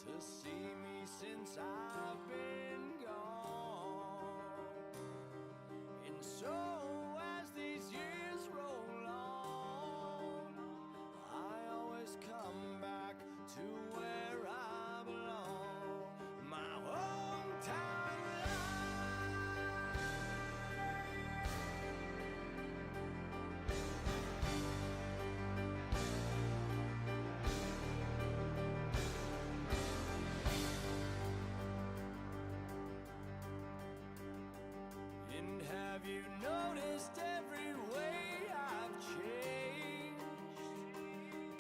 to see me since I've been gone. And so as these years roll on, I always come back to where I belong, my hometown life. And have you noticed every way I've changed?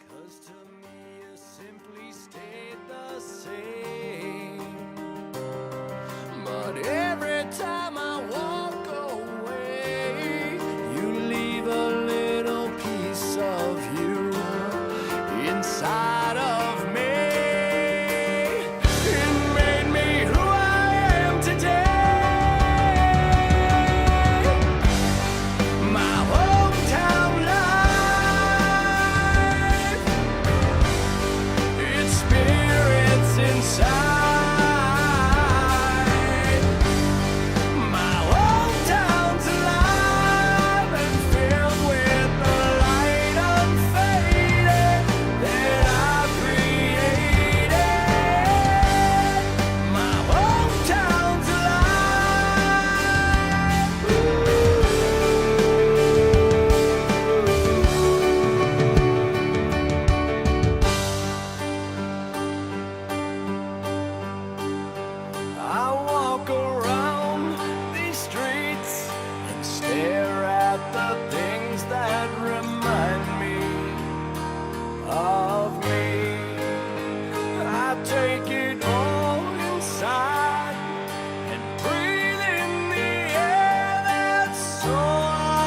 'Cause to me you simply stayed the same. But every time I walk away, you leave a little piece of you inside of me. It made me who I am today. My hometown life, its spirits inside. My hometown's alive and filled with the light unfaded that I created. My hometown's I walk around these streets and stare at the things that remind me of me. I take it all inside and breathe in the air that's so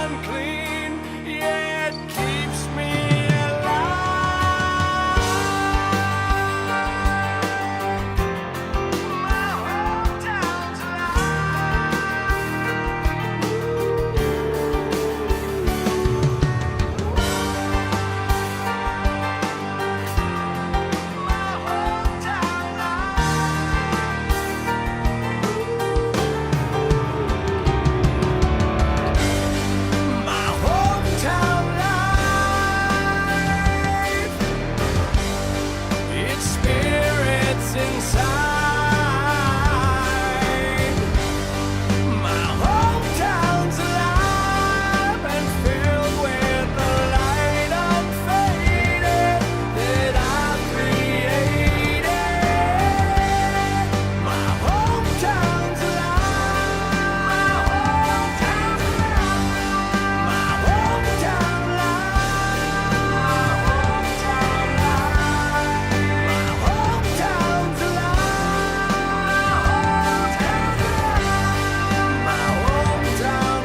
unclean, yet keeps me alive. My hometown's my hometown life, its spirits inside. My hometown's alive and filled with the light unfaded that I created. My hometown's alive. My hometown life. My hometown life. My hometown's alive. My hometown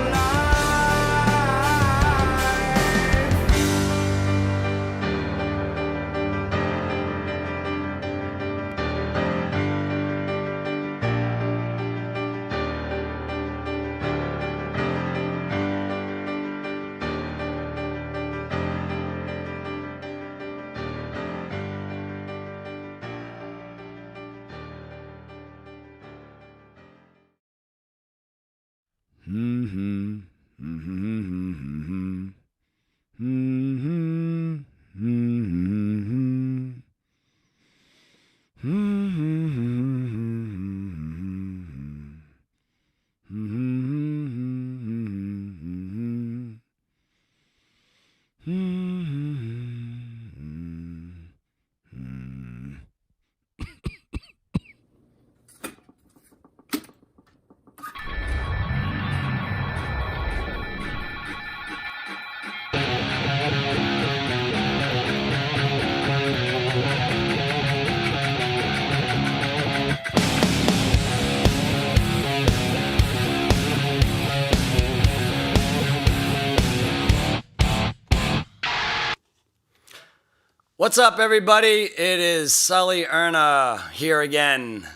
What's up, everybody? It is Sully Erna here again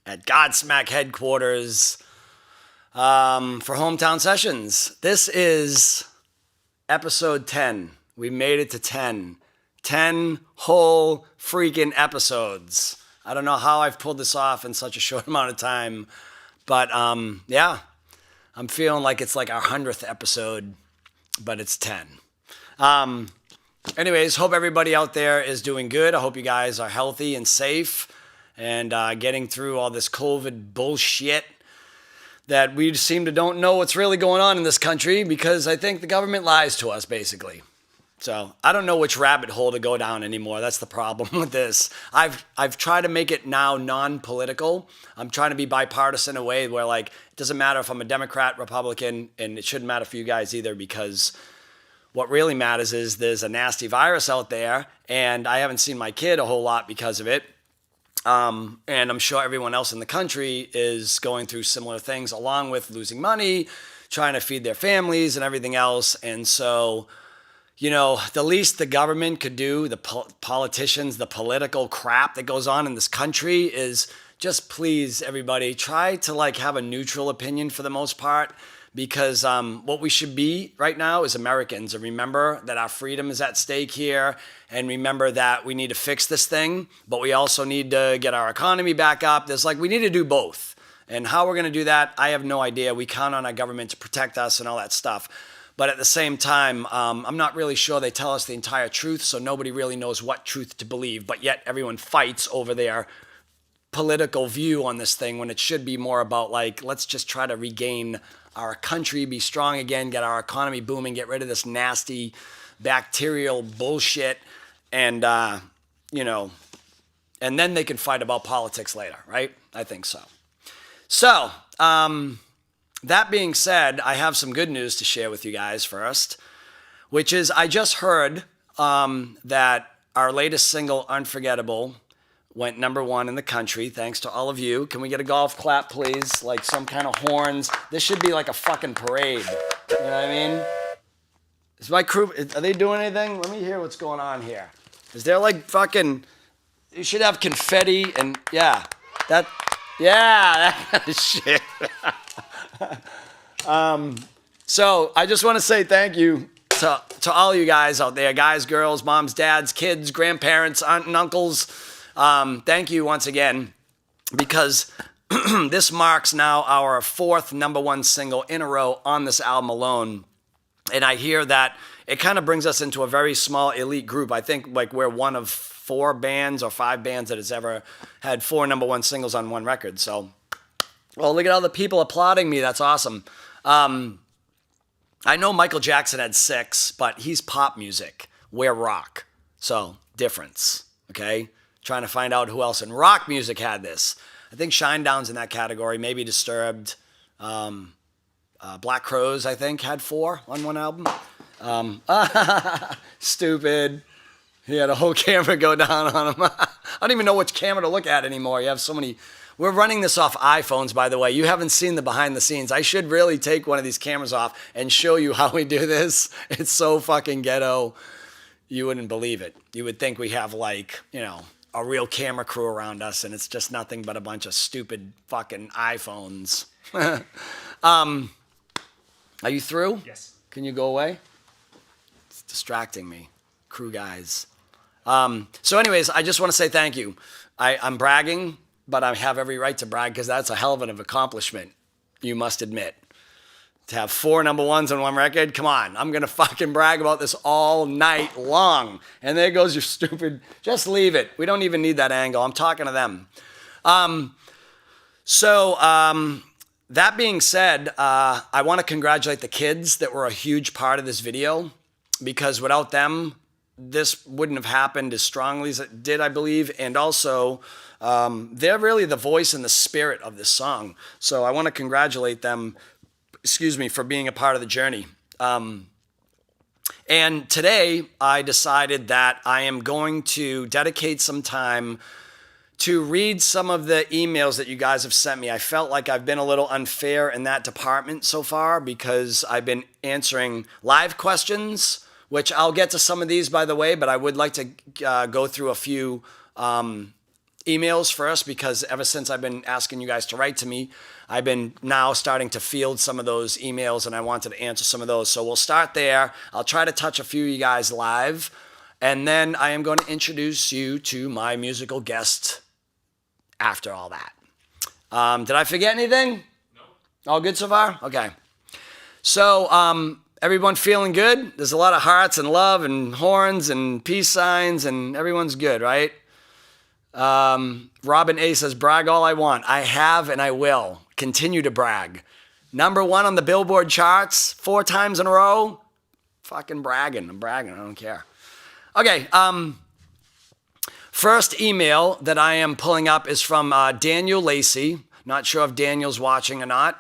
at Godsmack headquarters for Hometown Sessions. This is episode 10. We made it to 10. 10 whole freaking episodes. I don't know how I've pulled this off in such a short amount of time, but yeah, I'm feeling like it's like our 100th episode, but it's 10. Anyways, hope everybody out there is doing good. I hope you guys are healthy and safe and getting through all this COVID bullshit that we seem to don't know what's really going on in this country because I think the government lies to us, basically. So I don't know which rabbit hole to go down anymore. That's the problem with this. I've tried to make it now non-political. I'm trying to be bipartisan in a way where, like, it doesn't matter if I'm a Democrat, Republican, and it shouldn't matter for you guys either, because what really matters is there's a nasty virus out there, and I haven't seen my kid a whole lot because of it. And I'm sure everyone else in the country is going through similar things, along with losing money, trying to feed their families and everything else. And so, you know, the least the government could do, the politicians, the political crap that goes on in this country, is just please, everybody, try to like have a neutral opinion for the most part, because what we should be right now is Americans, and remember that our freedom is at stake here, and remember that we need to fix this thing, but we also need to get our economy back up. We need to do both. And how we're going to do that, I have no idea. We count on our government to protect us and all that stuff. But at the same time, I'm not really sure they tell us the entire truth, so nobody really knows what truth to believe. But yet everyone fights over their political view on this thing, when it should be more about, like, let's just try to regain our country, be strong again, get our economy booming, get rid of this nasty bacterial bullshit, and, you know, and then they can fight about politics later, right? I think so. So, that being said, I have some good news to share with you guys first, which is I just heard that our latest single, Unforgettable, went #1 in the country, thanks to all of you. Can we get a golf clap, please? Like some kind of horns. This should be like a fucking parade. You know what I mean? Is my crew, are they doing anything? Let me hear what's going on here. Is there like fucking, you should have confetti and, yeah, that kind of shit. So I just want to say thank you to all you guys out there, guys, girls, moms, dads, kids, grandparents, aunt and uncles. Thank you once again, because this marks now our 4th #1 single in a row on this album alone. And I hear that it kind of brings us into a very small elite group. I think like we're one of 4 bands or 5 bands that has ever had 4 #1 singles on one record. So, well, look at all the people applauding me. That's awesome. I know Michael Jackson had 6, but he's pop music. We're rock. So, difference. Okay? Trying to find out who else in rock music had this. I think Shinedown's in that category. Maybe Disturbed. Black Crowes, I think, had 4 on one album. Stupid. He had a whole camera go down on him. I don't even know which camera to look at anymore. You have so many. We're running this off iPhones, by the way. You haven't seen the behind the scenes. I should really take one of these cameras off and show you how we do this. It's so fucking ghetto. You wouldn't believe it. You would think we have, like, you know, a real camera crew around us, and it's just nothing but a bunch of stupid fucking iPhones. Are you through? Yes. Can you go away? It's distracting me. Crew guys. So anyways, I just want to say thank you. I'm bragging, but I have every right to brag, because that's a hell of an accomplishment, you must admit. To have 4 #1s on one record, come on. I'm going to fucking brag about this all night long. And there goes your stupid, just leave it. We don't even need that angle. I'm talking to them. That being said, I want to congratulate the kids that were a huge part of this video, because without them, this wouldn't have happened as strongly as it did, I believe. And also, they're really the voice and the spirit of this song. So I want to congratulate them, for being a part of the journey. And today, I decided that I am going to dedicate some time to read some of the emails that you guys have sent me. I felt like I've been a little unfair in that department so far, because I've been answering live questions, which I'll get to some of these, by the way, but I would like to go through a few emails first, because ever since I've been asking you guys to write to me, I've been now starting to field some of those emails, and I wanted to answer some of those. So we'll start there. I'll try to touch a few of you guys live, and then I am going to introduce you to my musical guest after all that. Did I forget anything? No. All good so far? Okay. So, everyone feeling good? There's a lot of hearts and love and horns and peace signs and everyone's good, right? Robin A says, brag all I want. I have and I will continue to brag. Number 1 on the Billboard charts 4 times in a row. Fucking bragging. I'm bragging. I don't care. Okay. First email that I am pulling up is from Daniel Lacey. Not sure if Daniel's watching or not,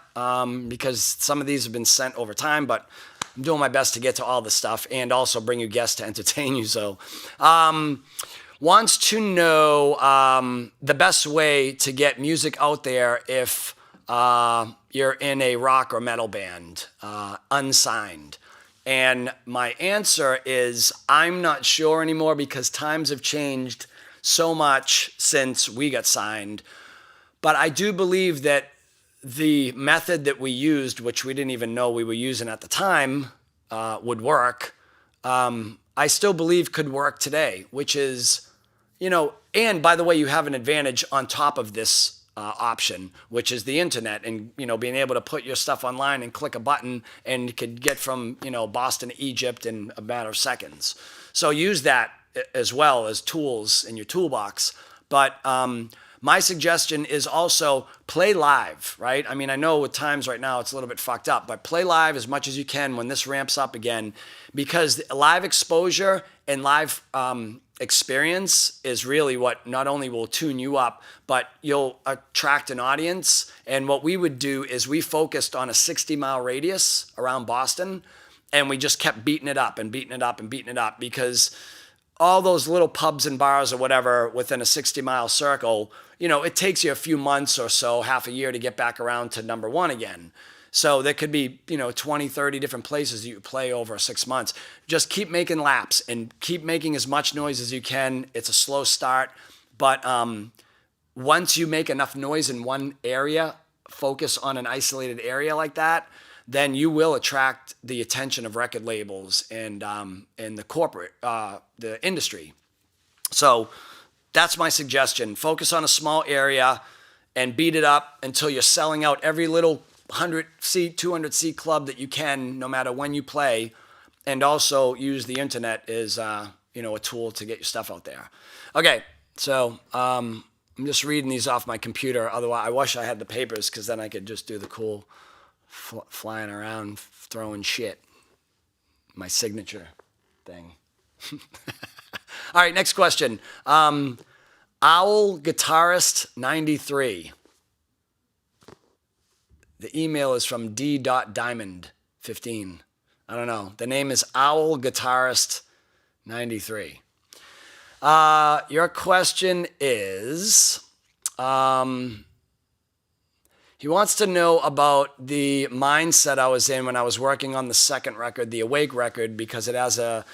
because some of these have been sent over time, but I'm doing my best to get to all the stuff and also bring you guests to entertain you. So, wants to know the best way to get music out there if you're in a rock or metal band, unsigned. And my answer is I'm not sure anymore because times have changed so much since we got signed. But I do believe that the method that we used, which we didn't even know we were using at the time, would work. I still believe could work today, which is, and by the way, you have an advantage on top of this option, which is the internet and, being able to put your stuff online and click a button and you could get from, Boston to Egypt in a matter of seconds. So use that as well as tools in your toolbox. But my suggestion is also play live, right? I mean, I know with times right now it's a little bit fucked up, but play live as much as you can when this ramps up again, because live exposure and live experience is really what not only will tune you up, but you'll attract an audience. And what we would do is we focused on a 60-mile radius around Boston, and we just kept beating it up and beating it up and beating it up, because all those little pubs and bars or whatever within a 60-mile circle, it takes you a few months or so, half a year to get back around to number 1 again. So there could be, 20, 30 different places that you play over 6 months. Just keep making laps and keep making as much noise as you can. It's a slow start, but once you make enough noise in one area, focus on an isolated area like that, then you will attract the attention of record labels and the corporate, the industry. So that's my suggestion. Focus on a small area and beat it up until you're selling out every little 100-seat, 200-seat club that you can, no matter when you play. And also use the internet as, a tool to get your stuff out there. Okay, so I'm just reading these off my computer. Otherwise, I wish I had the papers because then I could just do the cool flying around, throwing shit. My signature thing. All right, next question. Owl Guitarist 93. The email is from D.Diamond15. I don't know. The name is Owl Guitarist 93. Your question is, he wants to know about the mindset I was in when I was working on the second record, the Awake record, because it has a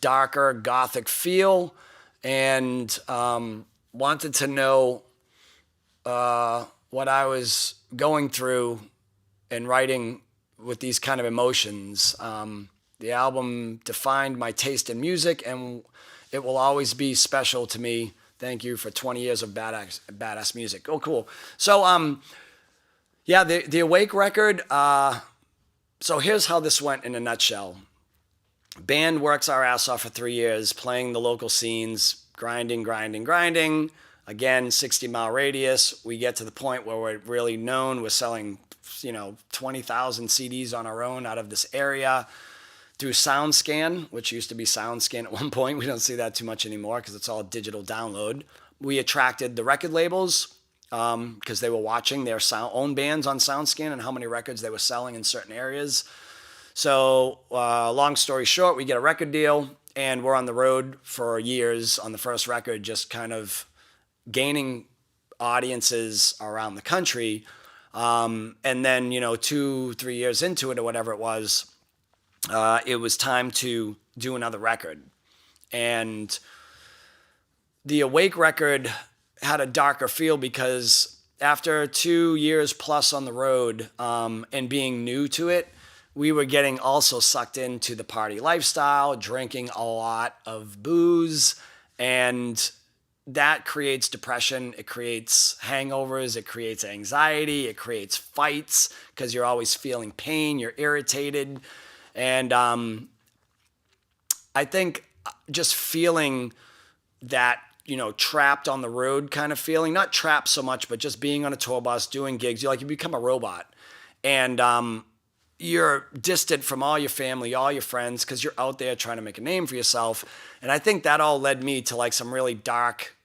darker gothic feel, and wanted to know what I was going through in writing with these kind of emotions. The album defined my taste in music, and it will always be special to me. Thank you for 20 years of badass music. Oh, cool. So, yeah, the Awake record, so here's how this went in a nutshell. Band works our ass off for 3 years, playing the local scenes, grinding. Again, 60-mile radius. We get to the point where we're really known. We're selling, 20,000 CDs on our own out of this area through SoundScan, which used to be SoundScan at one point. We don't see that too much anymore because it's all digital download. We attracted the record labels because they were watching their own bands on SoundScan and how many records they were selling in certain areas. So long story short, we get a record deal and we're on the road for years on the first record, just kind of gaining audiences around the country. And then, 2-3 years into it or whatever it was time to do another record. And the Awake record had a darker feel because after 2 years plus on the road and being new to it, we were getting also sucked into the party lifestyle, drinking a lot of booze, and that creates depression. It creates hangovers. It creates anxiety. It creates fights because you're always feeling pain. You're irritated. And I think just feeling that, trapped on the road kind of feeling, not trapped so much, but just being on a tour bus, doing gigs, you become a robot. And you're distant from all your family, all your friends, because you're out there trying to make a name for yourself. And I think that all led me to like some really dark,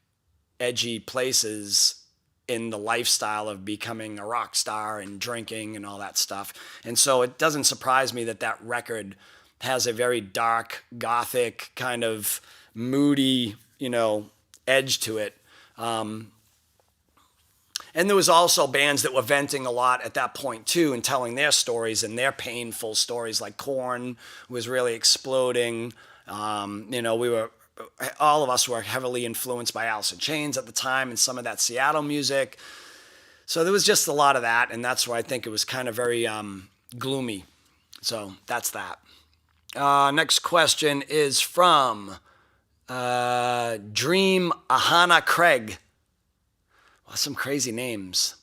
edgy places in the lifestyle of becoming a rock star and drinking and all that stuff. And so it doesn't surprise me that that record has a very dark, gothic, kind of moody, edge to it. And there was also bands that were venting a lot at that point too and telling their stories and their painful stories, like Korn was really exploding. All of us were heavily influenced by Alice in Chains at the time and some of that Seattle music. So there was just a lot of that, and that's why I think it was kind of very gloomy. So that's that. Next question is from Dream Ahana Craig. Well, some crazy names.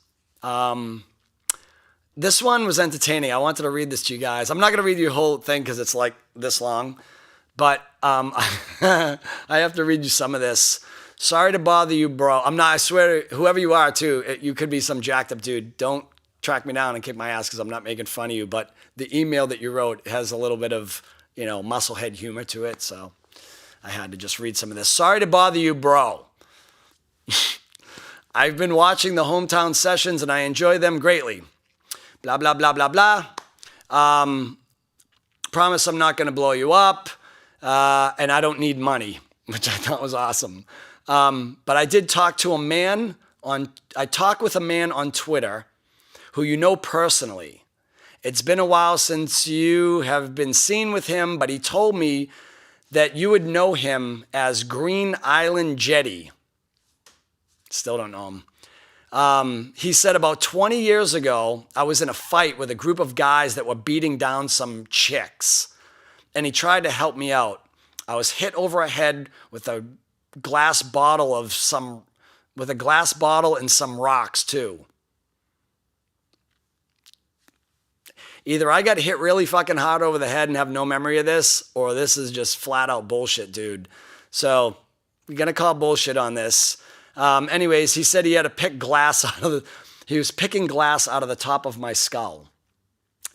This one was entertaining. I wanted to read this to you guys. I'm not going to read you the whole thing because it's like this long. But I have to read you some of this. Sorry to bother you, bro. I swear, whoever you are, too, you could be some jacked up dude. Don't track me down and kick my ass because I'm not making fun of you. But the email that you wrote has a little bit of, musclehead humor to it. So I had to just read some of this. Sorry to bother you, bro. I've been watching the hometown sessions and I enjoy them greatly. Blah, blah, blah, blah, blah. Promise I'm not going to blow you up. And I don't need money, which I thought was awesome. But I did talk to I talked with a man on Twitter who you know personally. It's been a while since you have been seen with him, but he told me that you would know him as Green Island Jetty. Still don't know him. He said about 20 years ago, I was in a fight with a group of guys that were beating down some chicks. And he tried to help me out. I was hit over a head with a glass bottle and some rocks too. Either I got hit really fucking hard over the head and have no memory of this, or this is just flat out bullshit, dude. So we're gonna call bullshit on this. Anyways, he said he had to pick he was picking glass out of the top of my skull.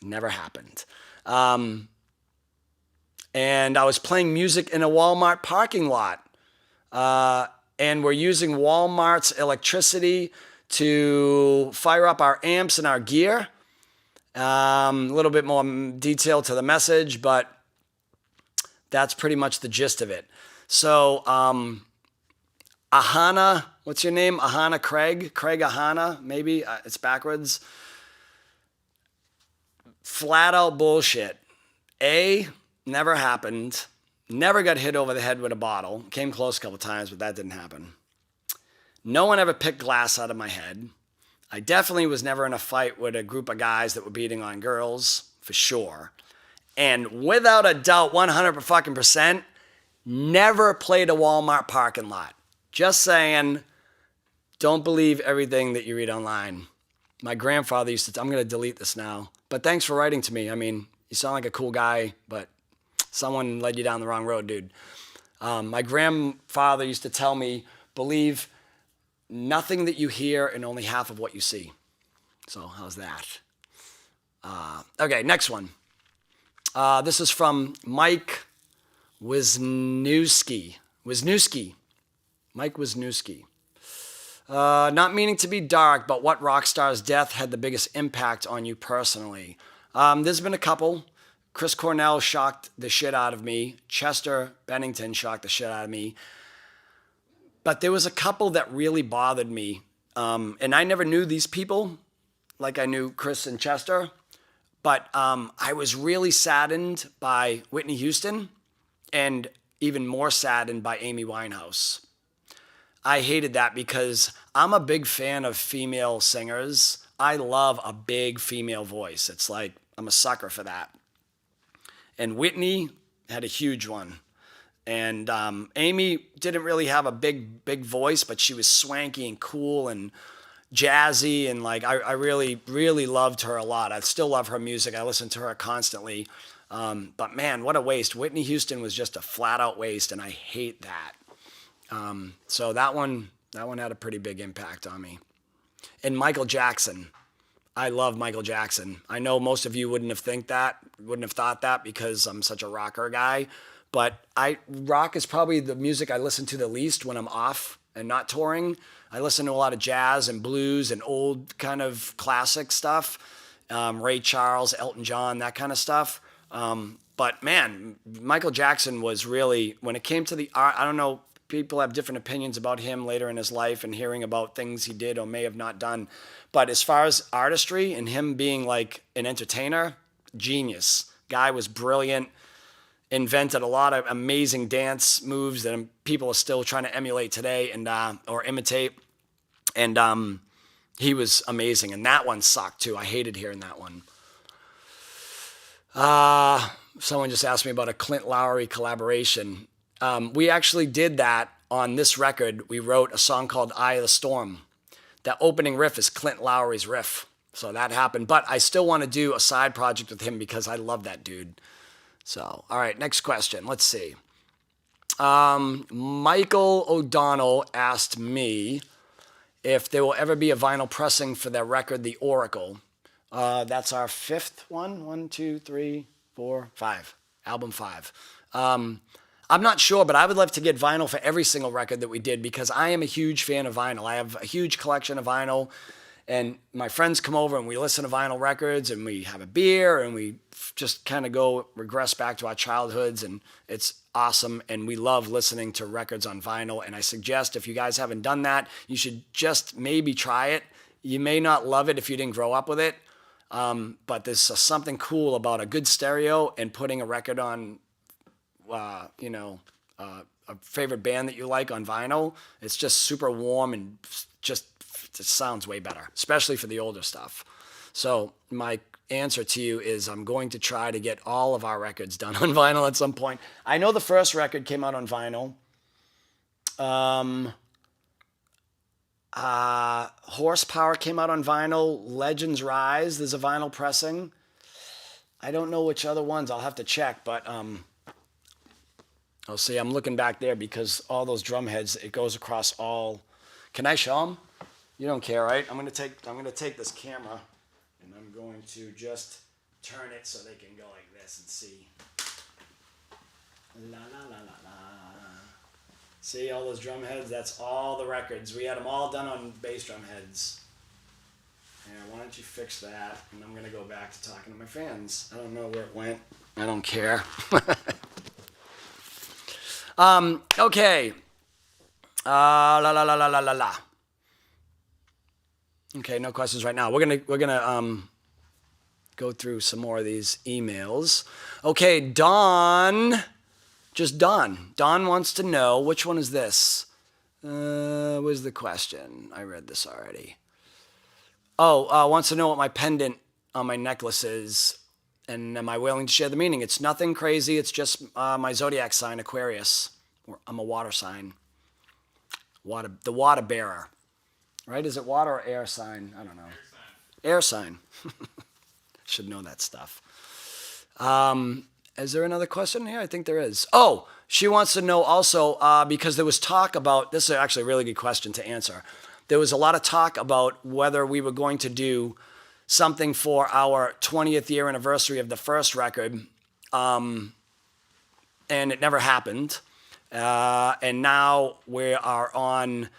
Never happened. And I was playing music in a Walmart parking lot. And we're using Walmart's electricity to fire up our amps and our gear. A little bit more detail to the message, but that's pretty much the gist of it. So, Ahana, what's your name? Ahana Craig? Craig Ahana, maybe? It's backwards. Flat out bullshit. Never happened. Never got hit over the head with a bottle. Came close a couple times, but that didn't happen. No one ever picked glass out of my head. I definitely was never in a fight with a group of guys that were beating on girls, for sure. And without a doubt, 100%, never played a Walmart parking lot. Just saying, don't believe everything that you read online. My grandfather used to, I'm going to delete this now, but thanks for writing to me. I mean, you sound like a cool guy, but someone led you down the wrong road, dude. My grandfather used to tell me, believe nothing that you hear and only half of what you see. So how's that? Okay, next one. This is from Mike Wisniewski. Mike Wisniewski. Not meaning to be dark, but what rock star's death had the biggest impact on you personally? There's been a couple. Chris Cornell shocked the shit out of me. Chester Bennington shocked the shit out of me. But there was a couple that really bothered me. And I never knew these people like I knew Chris and Chester. But I was really saddened by Whitney Houston and even more saddened by Amy Winehouse. I hated that because I'm a big fan of female singers. I love a big female voice. It's like I'm a sucker for that. And Whitney had a huge one. And Amy didn't really have a big voice, but she was swanky and cool and jazzy, and like I really loved her a lot. I still love her music. I listen to her constantly. But man, what a waste. Whitney Houston was just a flat out waste, and I hate that. So that one had a pretty big impact on me. And Michael Jackson. I love Michael Jackson. I know most of you wouldn't have thought that because I'm such a rocker guy. But rock is probably the music I listen to the least when I'm off and not touring. I listen to a lot of jazz and blues and old kind of classic stuff. Ray Charles, Elton John, that kind of stuff. But man, Michael Jackson was really, when it came to the art, I don't know, people have different opinions about him later in his life and hearing about things he did or may have not done. But as far as artistry and him being like an entertainer, genius. Guy was brilliant. Invented a lot of amazing dance moves that people are still trying to emulate today and or imitate. And he was amazing. And that one sucked too. I hated hearing that one. Someone just asked me about a Clint Lowry collaboration. We actually did that on this record. We wrote a song called Eye of the Storm. That opening riff is Clint Lowry's riff. So that happened. But I still want to do a side project with him because I love that dude. So, all right, next question. Let's see. Michael O'Donnell asked me if there will ever be a vinyl pressing for their record, The Oracle. That's our fifth one. 1, 2, 3, 4, 5. Album 5. I'm not sure, but I would love to get vinyl for every single record that we did because I am a huge fan of vinyl. I have a huge collection of vinyl. And my friends come over and we listen to vinyl records and we have a beer and we just kind of regress back to our childhoods, and it's awesome. And we love listening to records on vinyl. And I suggest if you guys haven't done that, you should just maybe try it. You may not love it if you didn't grow up with it. But there's something cool about a good stereo and putting a record on, a favorite band that you like on vinyl. It's just super warm and it sounds way better, especially for the older stuff. So my answer to you is I'm going to try to get all of our records done on vinyl at some point. I know the first record came out on vinyl. Horsepower came out on vinyl. Legends Rise, there's a vinyl pressing. I don't know which other ones. I'll have to check, but I'll see. I'm looking back there because all those drum heads, it goes across all. Can I show them? You don't care, right? I'm gonna take this camera and I'm going to just turn it so they can go like this and see. La la la la la. See all those drum heads? That's all the records. We had them all done on bass drum heads. And why don't you fix that? And I'm gonna go back to talking to my fans. I don't know where it went. I don't care. Okay. La la la la la la la. Okay, no questions right now. We're gonna go through some more of these emails. Okay, Don wants to know, which one is this? Where's the question? I read this already. Wants to know what my pendant on my necklace is, and am I willing to share the meaning? It's nothing crazy. It's just my zodiac sign, Aquarius. I'm a water sign. The water bearer. Right? Is it water or air sign? I don't know. Air sign. Should know that stuff. Is there another question here? I think there is. Oh, she wants to know also, because there was talk about, this is actually a really good question to answer. There was a lot of talk about whether we were going to do something for our 20th year anniversary of the first record. And it never happened. And now we are on,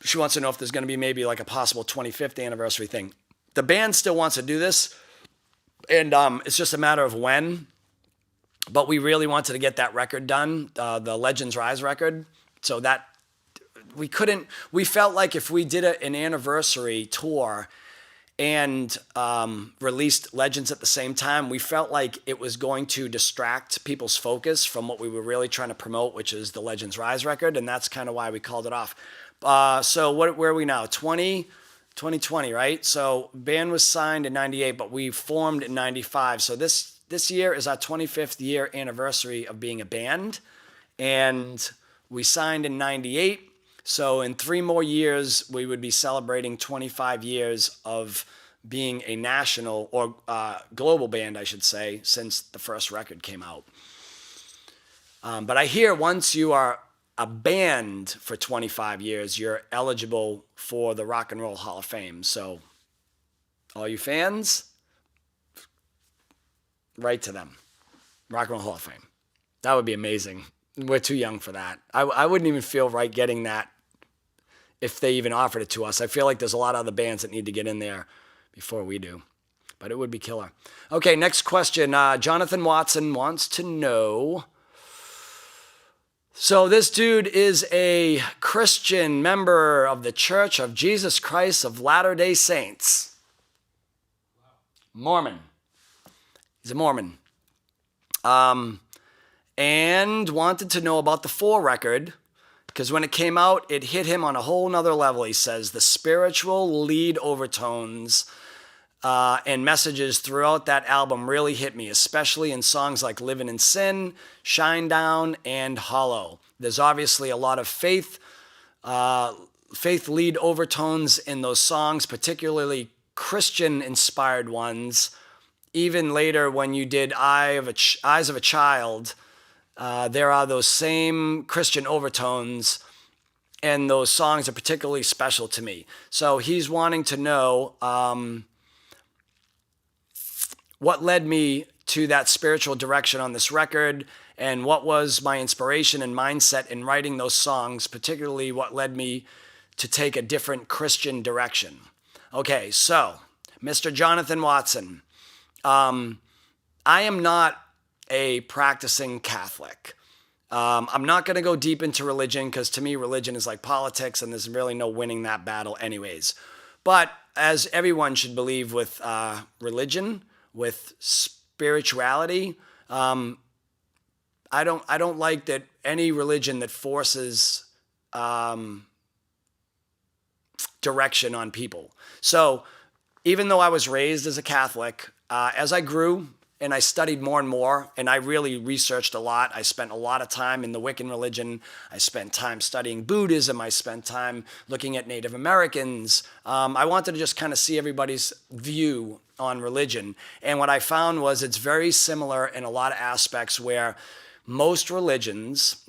she wants to know if there's going to be maybe like a possible 25th anniversary thing. The band still wants to do this, and it's just a matter of when. But we really wanted to get that record done, the Legends Rise record, so that we felt like if we did an anniversary tour and released Legends at the same time, we felt like it was going to distract people's focus from what we were really trying to promote, which is the Legends Rise record, and that's kind of why we called it off. So where are we now? 2020, right? So band was signed in 98, but we formed in 95. So this year is our 25th year anniversary of being a band. And we signed in 98. So in 3 more years, we would be celebrating 25 years of being a national or global band, I should say, since the first record came out. But I hear once you are a band for 25 years, you're eligible for the Rock and Roll Hall of Fame. So all you fans, write to them. Rock and Roll Hall of Fame. That would be amazing. We're too young for that. I wouldn't even feel right getting that if they even offered it to us. I feel like there's a lot of other bands that need to get in there before we do. But it would be killer. Okay, next question. Jonathan Watson wants to know. So this dude is a Christian member of the Church of Jesus Christ of Latter-day Saints. Mormon. He's a Mormon. And wanted to know about the 4 record, because when it came out, it hit him on a whole nother level. He says the spiritual lead overtones and messages throughout that album really hit me, especially in songs like Living in Sin, Shine Down, and Hollow. There's obviously a lot of faith lead overtones in those songs, particularly Christian-inspired ones. Even later when you did Eyes of a Child, there are those same Christian overtones, and those songs are particularly special to me. So he's wanting to know what led me to that spiritual direction on this record, and what was my inspiration and mindset in writing those songs, particularly what led me to take a different Christian direction. Okay, so Mr. Jonathan Watson, I am not a practicing Catholic. I'm not going to go deep into religion, because to me, religion is like politics, and there's really no winning that battle anyways. But as everyone should believe with religion, with spirituality, I don't like that any religion that forces direction on people. So even though I was raised as a Catholic, as I grew and I studied more and more, and I really researched a lot. I spent a lot of time in the Wiccan religion. I spent time studying Buddhism. I spent time looking at Native Americans. I wanted to just kind of see everybody's view on religion. And what I found was it's very similar in a lot of aspects, where most religions,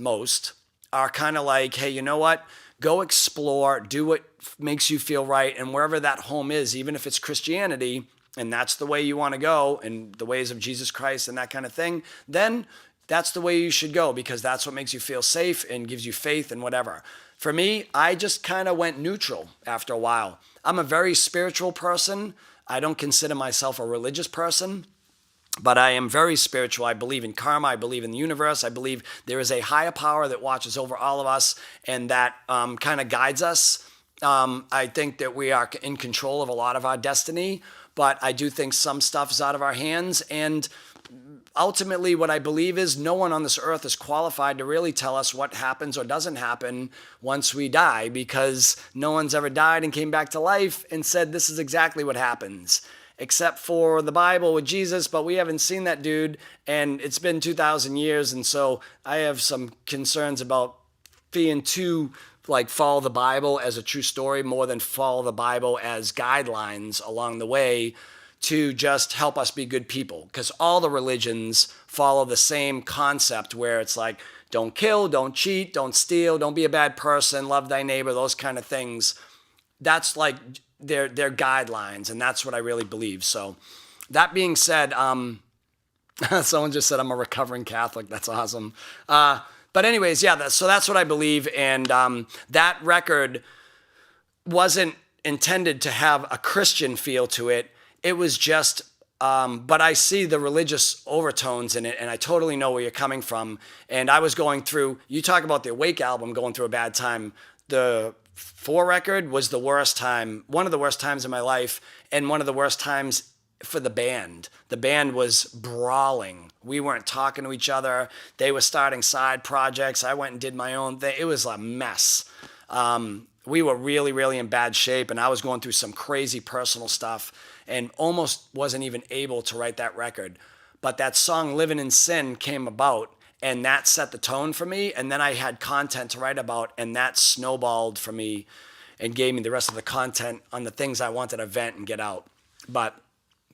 are kind of like, hey, you know what? Go explore, do what makes you feel right, and wherever that home is, even if it's Christianity, and that's the way you want to go, and the ways of Jesus Christ and that kind of thing, then that's the way you should go, because that's what makes you feel safe and gives you faith and whatever. For me, I just kind of went neutral after a while. I'm a very spiritual person. I don't consider myself a religious person, but I am very spiritual. I believe in karma. I believe in the universe. I believe there is a higher power that watches over all of us and that kind of guides us. I think that we are in control of a lot of our destiny, but I do think some stuff is out of our hands. And ultimately, what I believe is no one on this earth is qualified to really tell us what happens or doesn't happen once we die, because no one's ever died and came back to life and said this is exactly what happens, except for the Bible with Jesus, but we haven't seen that dude, and it's been 2,000 years, and so I have some concerns about being too, follow the Bible as a true story more than follow the Bible as guidelines along the way to just help us be good people, because all the religions follow the same concept, where it's like, don't kill, don't cheat, don't steal, don't be a bad person, love thy neighbor, those kind of things. That's like their guidelines, and that's what I really believe. So that being said, someone just said I'm a recovering Catholic. That's awesome. But anyways, yeah, so that's what I believe. And that record wasn't intended to have a Christian feel to it. It was just, but I see the religious overtones in it, and I totally know where you're coming from. And I was going through, you talk about the Awake album going through a bad time. The 4 record was the worst time, one of the worst times in my life, and one of the worst times for the band. The band was brawling. We weren't talking to each other. They were starting side projects. I went and did my own thing. It was a mess. We were really, really in bad shape, and I was going through some crazy personal stuff and almost wasn't even able to write that record. But that song, Living in Sin, came about, And that set the tone for me. And then I had content to write about, and that snowballed for me and gave me the rest of the content on the things I wanted to vent and get out. But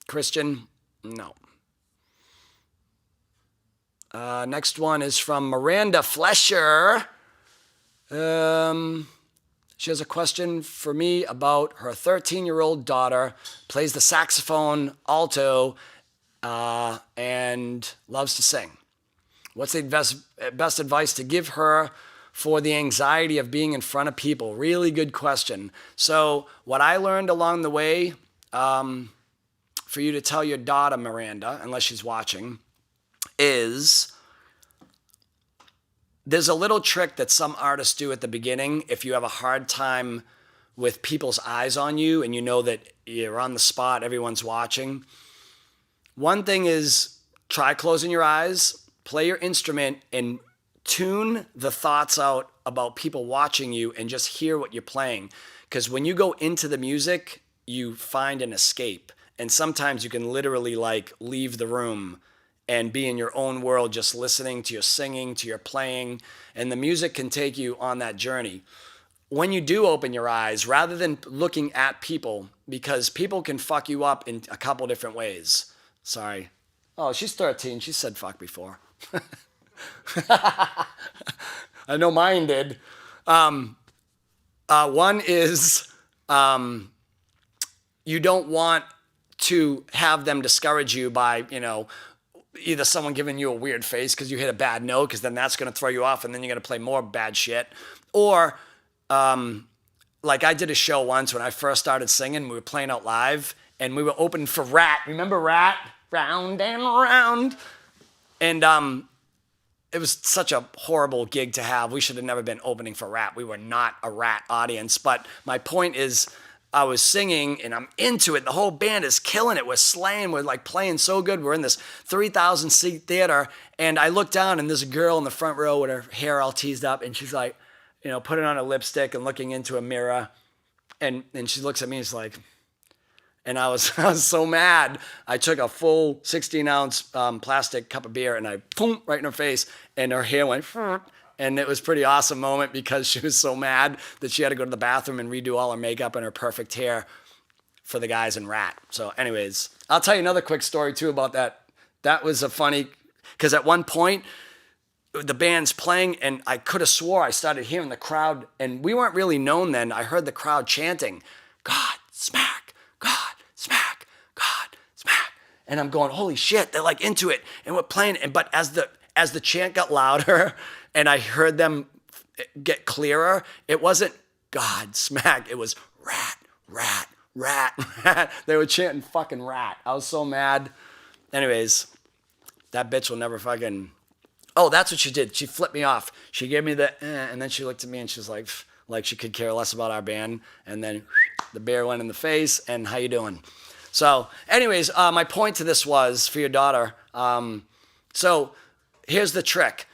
Christian, no. Next one is from Miranda Flesher. She has a question for me about her 13-year-old daughter, plays the saxophone alto, and loves to sing. What's the best advice to give her for the anxiety of being in front of people? Really good question. So what I learned along the way, for you to tell your daughter, Miranda, unless she's watching, is there's a little trick that some artists do at the beginning if you have a hard time with people's eyes on you and you know that you're on the spot, everyone's watching. One thing is try closing your eyes, play your instrument, and tune the thoughts out about people watching you and just hear what you're playing. Because when you go into the music, you find an escape. And sometimes you can literally like leave the room and be in your own world, just listening to your singing, to your playing, and the music can take you on that journey. When you do open your eyes, rather than looking at people, because people can fuck you up in a couple different ways. Sorry. Oh, she's 13. She said fuck before. I know mine did. One is you don't want to have them discourage you by, either someone giving you a weird face because you hit a bad note, because then that's going to throw you off and then you're going to play more bad shit. Or like I did a show once when I first started singing, we were playing out live and we were opening for Rat. Remember Rat? Round and round. And it was such a horrible gig to have. We should have never been opening for Rat. We were not a Rat audience. But my point is, I was singing and I'm into it. The whole band is killing it. We're slaying. We're like playing so good. We're in this 3,000 seat theater. And I look down and there's a girl in the front row with her hair all teased up. And she's like, putting on a lipstick and looking into a mirror. And she looks at me and she's like, and I was so mad. I took a full 16-ounce plastic cup of beer and I boom right in her face. And her hair went, and it was a pretty awesome moment because she was so mad that she had to go to the bathroom and redo all her makeup and her perfect hair for the guys in Rat. So anyways, I'll tell you another quick story too about that. That was a funny, because at one point the band's playing and I could have swore I started hearing the crowd, and we weren't really known then. I heard the crowd chanting, God, smack, God, smack, God, smack. And I'm going, holy shit, they're like into it. And we're playing. But as the chant got louder and I heard them get clearer, it wasn't God, smack. It was Rat, Rat, Rat, Rat. They were chanting fucking Rat. I was so mad. Anyways, that bitch will never fucking... Oh, that's what she did. She flipped me off. She gave me the and then she looked at me and she's like she could care less about our band. And then the bear went in the face and how you doing? So anyways, my point to this was for your daughter. So here's the trick.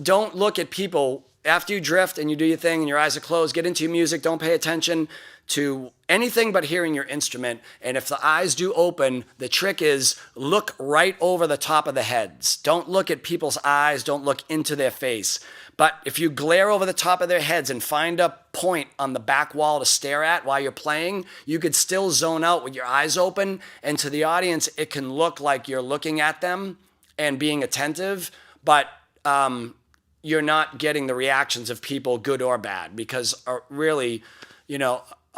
Don't look at people after you drift and you do your thing and your eyes are closed. Get into your music. Don't pay attention to anything but hearing your instrument. And if the eyes do open, the trick is look right over the top of the heads. Don't look at people's eyes. Don't look into their face. But if you glare over the top of their heads and find a point on the back wall to stare at while you're playing, you could still zone out with your eyes open. And to the audience, it can look like you're looking at them and being attentive, but you're not getting the reactions of people, good or bad, because really,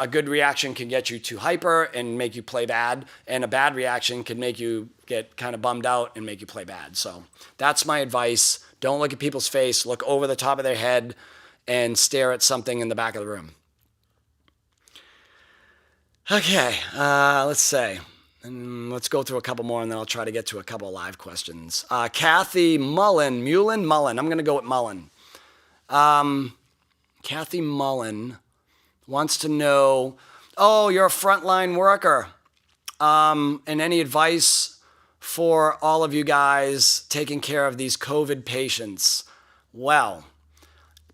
a good reaction can get you too hyper and make you play bad, and a bad reaction can make you get kind of bummed out and make you play bad. So that's my advice. Don't look at people's face. Look over the top of their head and stare at something in the back of the room. Okay, let's say. And let's go through a couple more, and then I'll try to get to a couple of live questions. Kathy Mullen. I'm going to go with Mullen. Kathy Mullen wants to know, you're a frontline worker. And any advice for all of you guys taking care of these COVID patients? Well,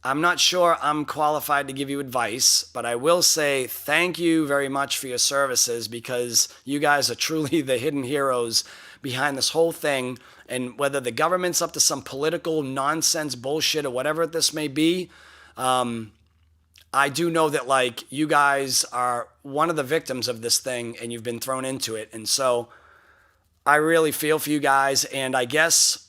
I'm not sure I'm qualified to give you advice, but I will say thank you very much for your services, because you guys are truly the hidden heroes behind this whole thing. And whether the government's up to some political nonsense bullshit or whatever this may be, I do know that like you guys are one of the victims of this thing and you've been thrown into it. And so I really feel for you guys. And I guess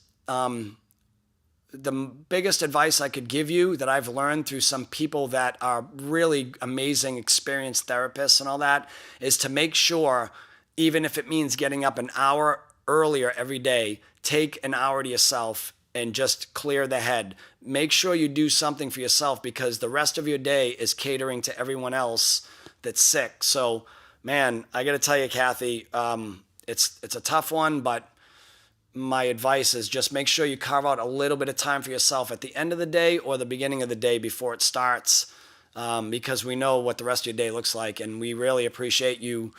the biggest advice I could give you that I've learned through some people that are really amazing, experienced therapists and all that, is to make sure, even if it means getting up an hour earlier every day, take an hour to yourself and just clear the head. Make sure you do something for yourself, because the rest of your day is catering to everyone else that's sick. So, man, I got to tell you, Kathy, it's a tough one, but my advice is just make sure you carve out a little bit of time for yourself at the end of the day or the beginning of the day before it starts, because we know what the rest of your day looks like, and we really appreciate you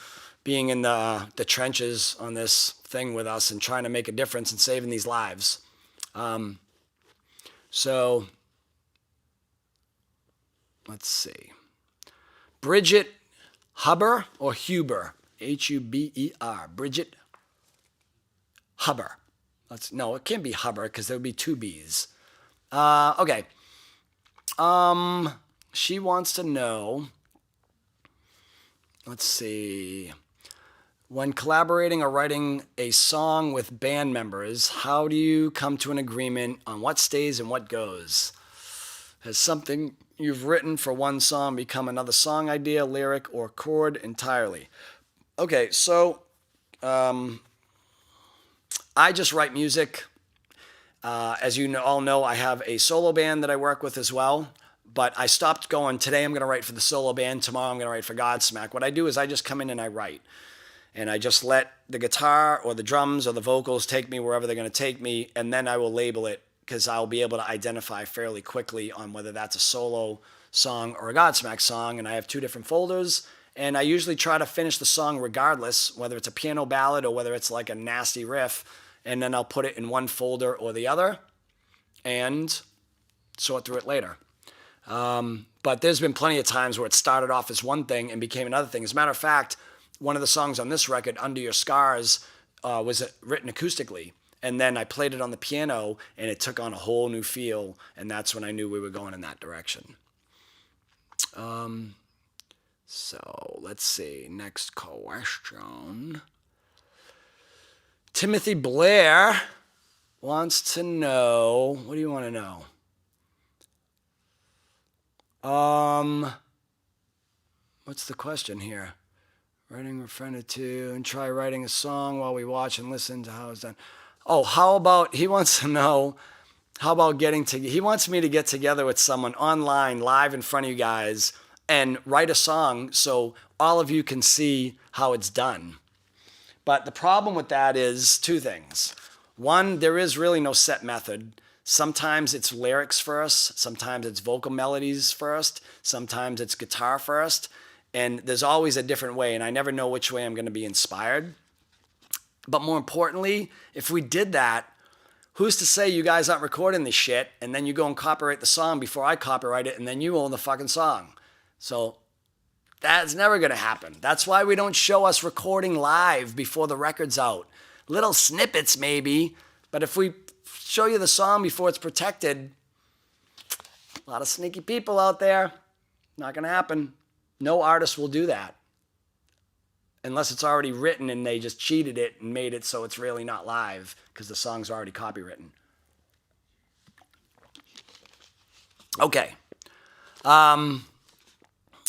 being in the trenches on this thing with us and trying to make a difference and saving these lives. So let's see. Bridget Huber or Huber, Huber, Bridget Huber. No, it can't be Huber because there would be two B's. Okay. She wants to know, let's see. When collaborating or writing a song with band members, how do you come to an agreement on what stays and what goes? Has something you've written for one song become another song idea, lyric, or chord entirely? Okay, so I just write music. As you all know, I have a solo band that I work with as well, but I stopped going, today I'm going to write for the solo band, tomorrow I'm going to write for Godsmack. What I do is I just come in and I write. And I just let the guitar or the drums or the vocals take me wherever they're going to take me, and then I will label it, because I'll be able to identify fairly quickly on whether that's a solo song or a Godsmack song. And I have two different folders, and I usually try to finish the song regardless, whether it's a piano ballad or whether it's like a nasty riff, and then I'll put it in one folder or the other and sort through it later. But there's been plenty of times where it started off as one thing and became another thing. As a matter of fact, one of the songs on this record, Under Your Scars, was written acoustically. And then I played it on the piano, and it took on a whole new feel, and that's when I knew we were going in that direction. So let's see. Next question. Timothy Blair wants to know, what do you want to know? What's the question here? Writing a friend or two and try writing a song while we watch and listen to how it's done. Oh, how about, he wants to know, how about he wants me to get together with someone online, live in front of you guys, and write a song so all of you can see how it's done. But the problem with that is two things. One, there is really no set method. Sometimes it's lyrics first, sometimes it's vocal melodies first, sometimes it's guitar first. And there's always a different way, and I never know which way I'm going to be inspired. But more importantly, if we did that, who's to say you guys aren't recording this shit, and then you go and copyright the song before I copyright it, and then you own the fucking song? So that's never going to happen. That's why we don't show us recording live before the record's out. Little snippets maybe, but if we show you the song before it's protected, a lot of sneaky people out there, not going to happen. No artist will do that unless it's already written and they just cheated it and made it so it's really not live because the song's already copywritten. Okay.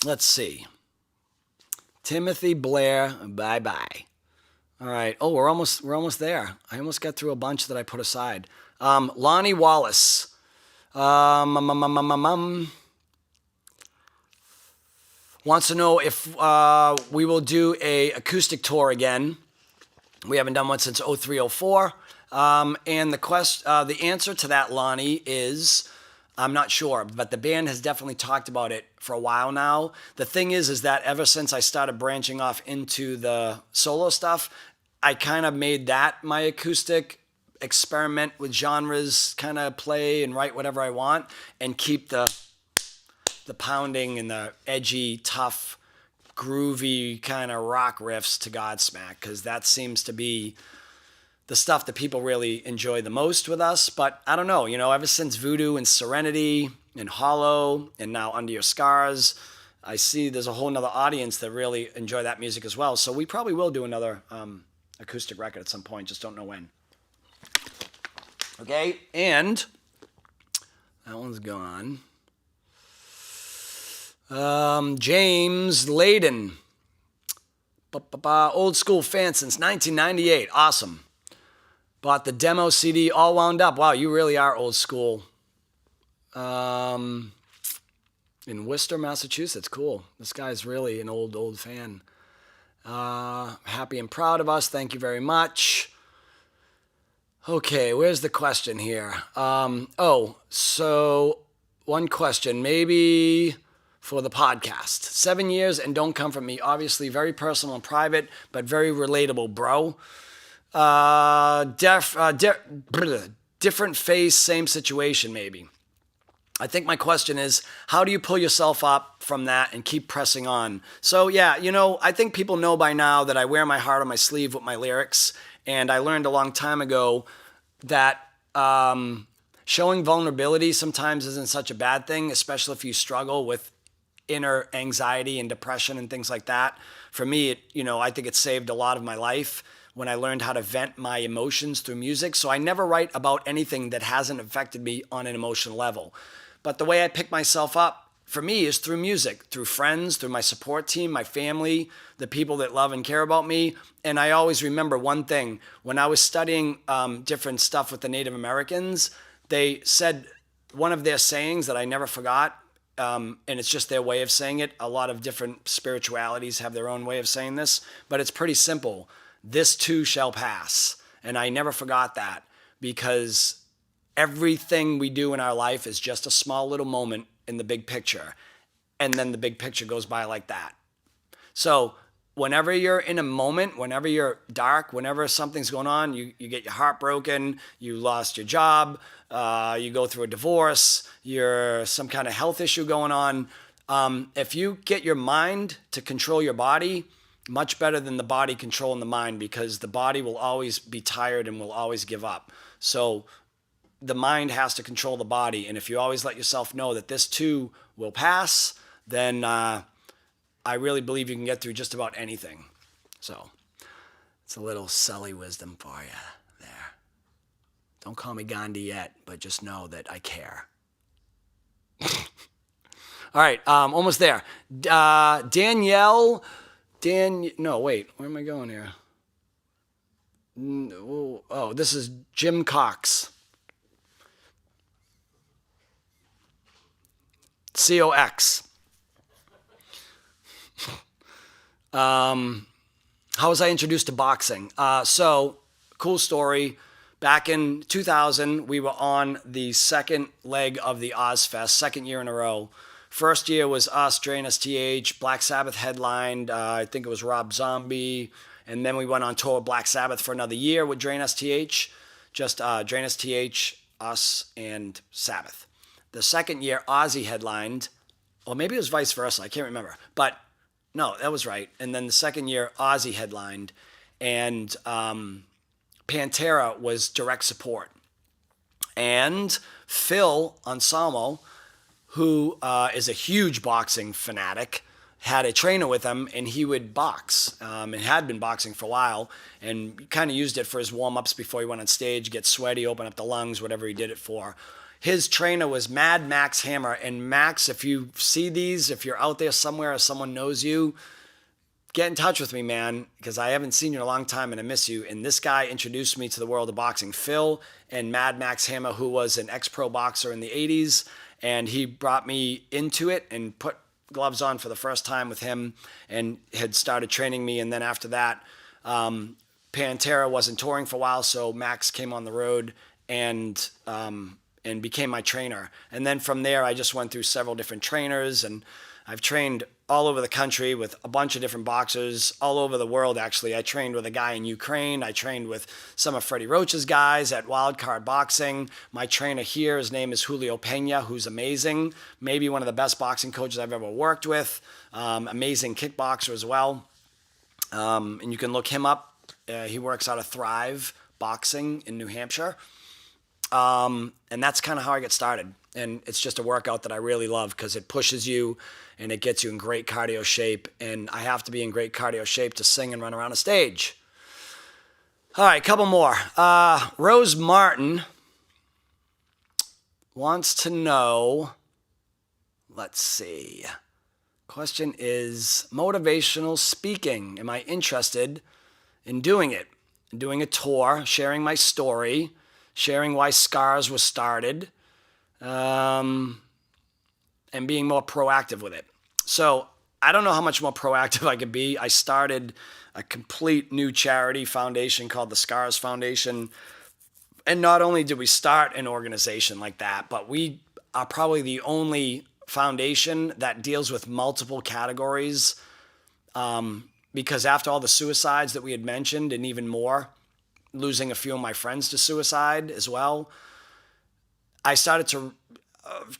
Let's see. Timothy Blair, bye-bye. All right. Oh, we're almost there. I almost got through a bunch that I put aside. Lonnie Wallace. Wants to know if we will do a acoustic tour again. We haven't done one since 0304. And the answer to that, Lonnie, is I'm not sure, but the band has definitely talked about it for a while now. The thing is that ever since I started branching off into the solo stuff, I kind of made that my acoustic, experiment with genres, kind of play and write whatever I want, and keep the the pounding and the edgy, tough, groovy kind of rock riffs to Godsmack, because that seems to be the stuff that people really enjoy the most with us. But I don't know, ever since Voodoo and Serenity and Hollow and now Under Your Scars, I see there's a whole nother audience that really enjoy that music as well. So we probably will do another acoustic record at some point, just don't know when. Okay, and that one's gone. James Layden. Old school fan since 1998. Awesome. Bought the demo CD all wound up. Wow, you really are old school. In Worcester, Massachusetts. Cool. This guy's really an old fan. Happy and proud of us. Thank you very much. Okay, where's the question here? So one question, maybe for the podcast. 7 years and don't come from me. Obviously very personal and private, but very relatable, bro. Different face, same situation maybe. I think my question is, how do you pull yourself up from that and keep pressing on? So yeah, I think people know by now that I wear my heart on my sleeve with my lyrics. And I learned a long time ago that showing vulnerability sometimes isn't such a bad thing, especially if you struggle with inner anxiety and depression and things like that. For me, I think it saved a lot of my life when I learned how to vent my emotions through music. So I never write about anything that hasn't affected me on an emotional level. But the way I pick myself up, for me, is through music, through friends, through my support team, my family, the people that love and care about me. And I always remember one thing. When I was studying different stuff with the Native Americans, they said one of their sayings that I never forgot, and it's just their way of saying it. A lot of different spiritualities have their own way of saying this, but it's pretty simple. This too shall pass. And I never forgot that, because everything we do in our life is just a small little moment in the big picture. And then the big picture goes by like that. So whenever you're in a moment, whenever you're dark, whenever something's going on, you get your heart broken, you lost your job, you go through a divorce, you're some kind of health issue going on. If you get your mind to control your body, much better than the body controlling the mind, because the body will always be tired and will always give up. So the mind has to control the body. And if you always let yourself know that this too will pass, then I really believe you can get through just about anything. So it's a little Sully wisdom for you there. Don't call me Gandhi yet, but just know that I care. All right, almost there. No, wait, where am I going here? Oh, this is Jim Cox. COX. How was I introduced to boxing? So, cool story. Back in 2000, we were on the second leg of the Ozfest, second year in a row. First year was us, Drain STH, Black Sabbath headlined. I think it was Rob Zombie. And then we went on tour with Black Sabbath for another year with Drain STH. Just Drain STH, us, and Sabbath. The second year, Ozzy headlined. Or maybe it was vice versa. I can't remember. But no, that was right. And then the second year, Ozzy headlined. And Pantera was direct support. And Phil Anselmo, who is a huge boxing fanatic, had a trainer with him, and he would box and had been boxing for a while, and kind of used it for his warm-ups before he went on stage, get sweaty, open up the lungs, whatever he did it for. His trainer was Mad Max Hammer. And Max, if you see these, if you're out there somewhere or someone knows you, get in touch with me, man, because I haven't seen you in a long time and I miss you. And this guy introduced me to the world of boxing. Phil and Mad Max Hammer, who was an ex-pro boxer in the 80s, and he brought me into it and put gloves on for the first time with him and had started training me. And then after that, Pantera wasn't touring for a while, so Max came on the road and became my trainer. And then from there, I just went through several different trainers, and I've trained all over the country with a bunch of different boxers, all over the world, actually. I trained with a guy in Ukraine. I trained with some of Freddie Roach's guys at Wildcard Boxing. My trainer here, his name is Julio Pena, who's amazing. Maybe one of the best boxing coaches I've ever worked with. Amazing kickboxer as well. And you can look him up. He works out of Thrive Boxing in New Hampshire. And that's kind of how I get started. And it's just a workout that I really love because it pushes you and it gets you in great cardio shape. And I have to be in great cardio shape to sing and run around a stage. All right, a couple more. Rose Martin wants to know, let's see. Question is motivational speaking. Am I interested in doing it? Doing a tour, sharing my story, sharing why Scars was started, and being more proactive with it. So I don't know how much more proactive I could be. I started a complete new charity foundation called the Scars Foundation. And not only did we start an organization like that, but we are probably the only foundation that deals with multiple categories. Because after all the suicides that we had mentioned and even more, losing a few of my friends to suicide as well, I started to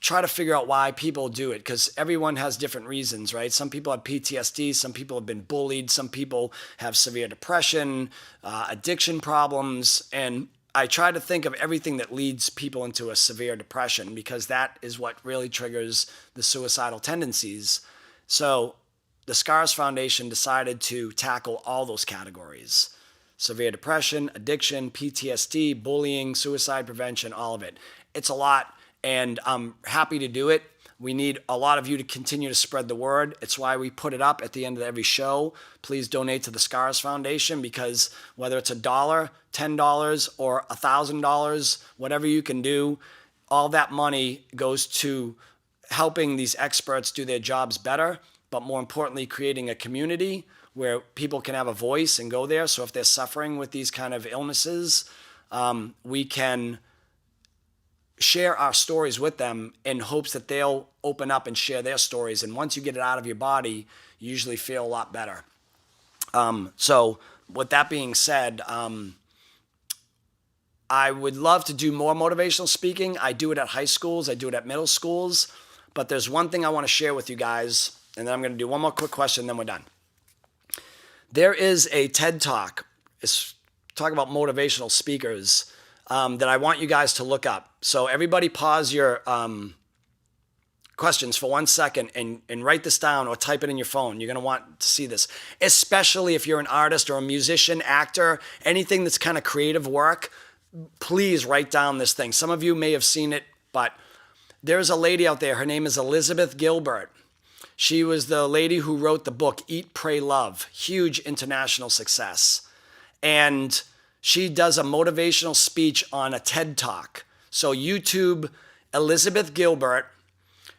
try to figure out why people do it, because everyone has different reasons, right? Some people have PTSD, some people have been bullied, some people have severe depression, addiction problems, and I try to think of everything that leads people into a severe depression because that is what really triggers the suicidal tendencies. So the Scars Foundation decided to tackle all those categories: severe depression, addiction, PTSD, bullying, suicide prevention, all of it. It's a lot, and I'm happy to do it. We need a lot of you to continue to spread the word. It's why we put it up at the end of every show. Please donate to the Scars Foundation, because whether it's $1, $10, or $1,000, whatever you can do, all that money goes to helping these experts do their jobs better, but more importantly, creating a community where people can have a voice and go there. So if they're suffering with these kind of illnesses, we can share our stories with them in hopes that they'll open up and share their stories. And once you get it out of your body, you usually feel a lot better. So with that being said, I would love to do more motivational speaking. I do it at high schools. I do it at middle schools. But there's one thing I want to share with you guys, and then I'm going to do one more quick question, then we're done. There is a TED Talk. It's talking about motivational speakers that I want you guys to look up. So everybody pause your questions for 1 second and write this down or type it in your phone. You're going to want to see this, especially if you're an artist or a musician, actor, anything that's kind of creative work. Please write down this thing. Some of you may have seen it, but there's a lady out there. Her name is Elizabeth Gilbert. She was the lady who wrote the book Eat, Pray, Love. Huge international success. And she does a motivational speech on a TED Talk. So YouTube Elizabeth Gilbert,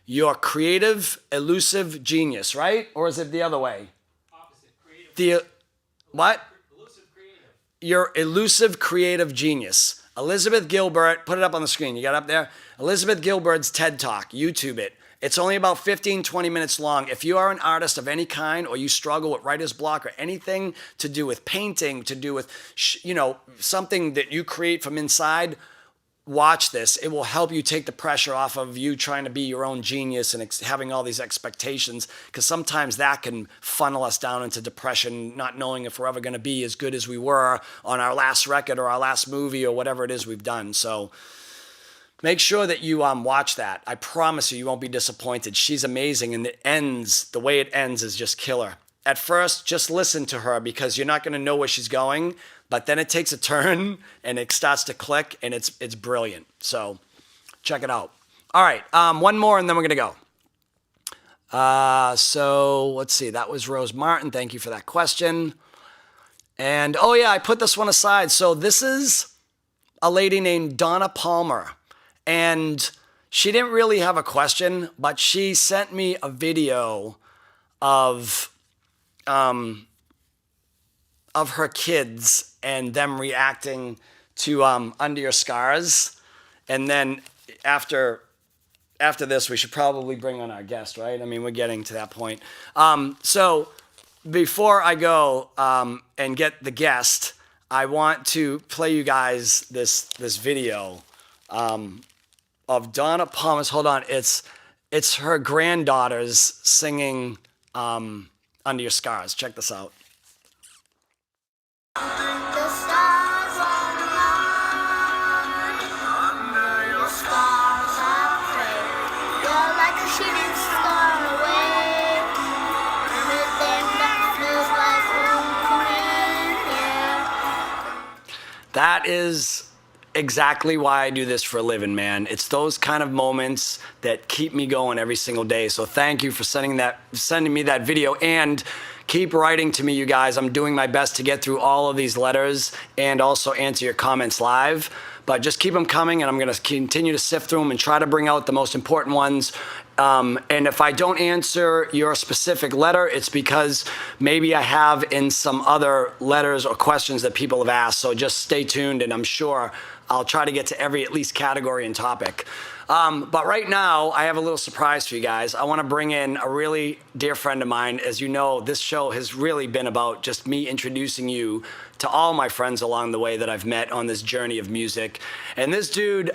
your creative, elusive genius, right? Or is it the other way? Opposite. Creative. What? Elusive creative. Your elusive creative genius. Elizabeth Gilbert, put it up on the screen. You got it up there? Elizabeth Gilbert's TED Talk. YouTube it. It's only about 15, 20 minutes long. If you are an artist of any kind, or you struggle with writer's block or anything to do with painting, to do with, something that you create from inside, watch this. It will help you take the pressure off of you trying to be your own genius and having all these expectations, because sometimes that can funnel us down into depression, not knowing if we're ever going to be as good as we were on our last record or our last movie or whatever it is we've done. So make sure that you watch that. I promise you won't be disappointed. She's amazing, and the way it ends is just killer. At first, just listen to her because you're not going to know where she's going, but then it takes a turn and it starts to click, and it's brilliant. So check it out. All right, one more and then we're going to go. So let's see. That was Rose Martin. Thank you for that question. And oh yeah, I put this one aside. So this is a lady named Donna Palmer. And she didn't really have a question, but she sent me a video of her kids and them reacting to Under Your Scars. And then after after this, we should probably bring on our guest, right? I mean, we're getting to that point. So before I go and get the guest, I want to play you guys this video of Donna Palmer's. Hold on, it's her granddaughters singing "Under Your Scars." Check this out. The stars align. Under your stars I pray. You're like a shooting star away. Everything that feels like homecoming, yeah. That is exactly why I do this for a living, man. It's those kind of moments that keep me going every single day. So thank you for sending me that video, and keep writing to me, you guys. I'm doing my best to get through all of these letters and also answer your comments live. But just keep them coming, and I'm going to continue to sift through them and try to bring out the most important ones. And if I don't answer your specific letter, it's because maybe I have in some other letters or questions that people have asked. So just stay tuned, and I'm sure I'll try to get to every at least category and topic. But right now, I have a little surprise for you guys. I want to bring in a really dear friend of mine. As you know, this show has really been about just me introducing you to all my friends along the way that I've met on this journey of music. And this dude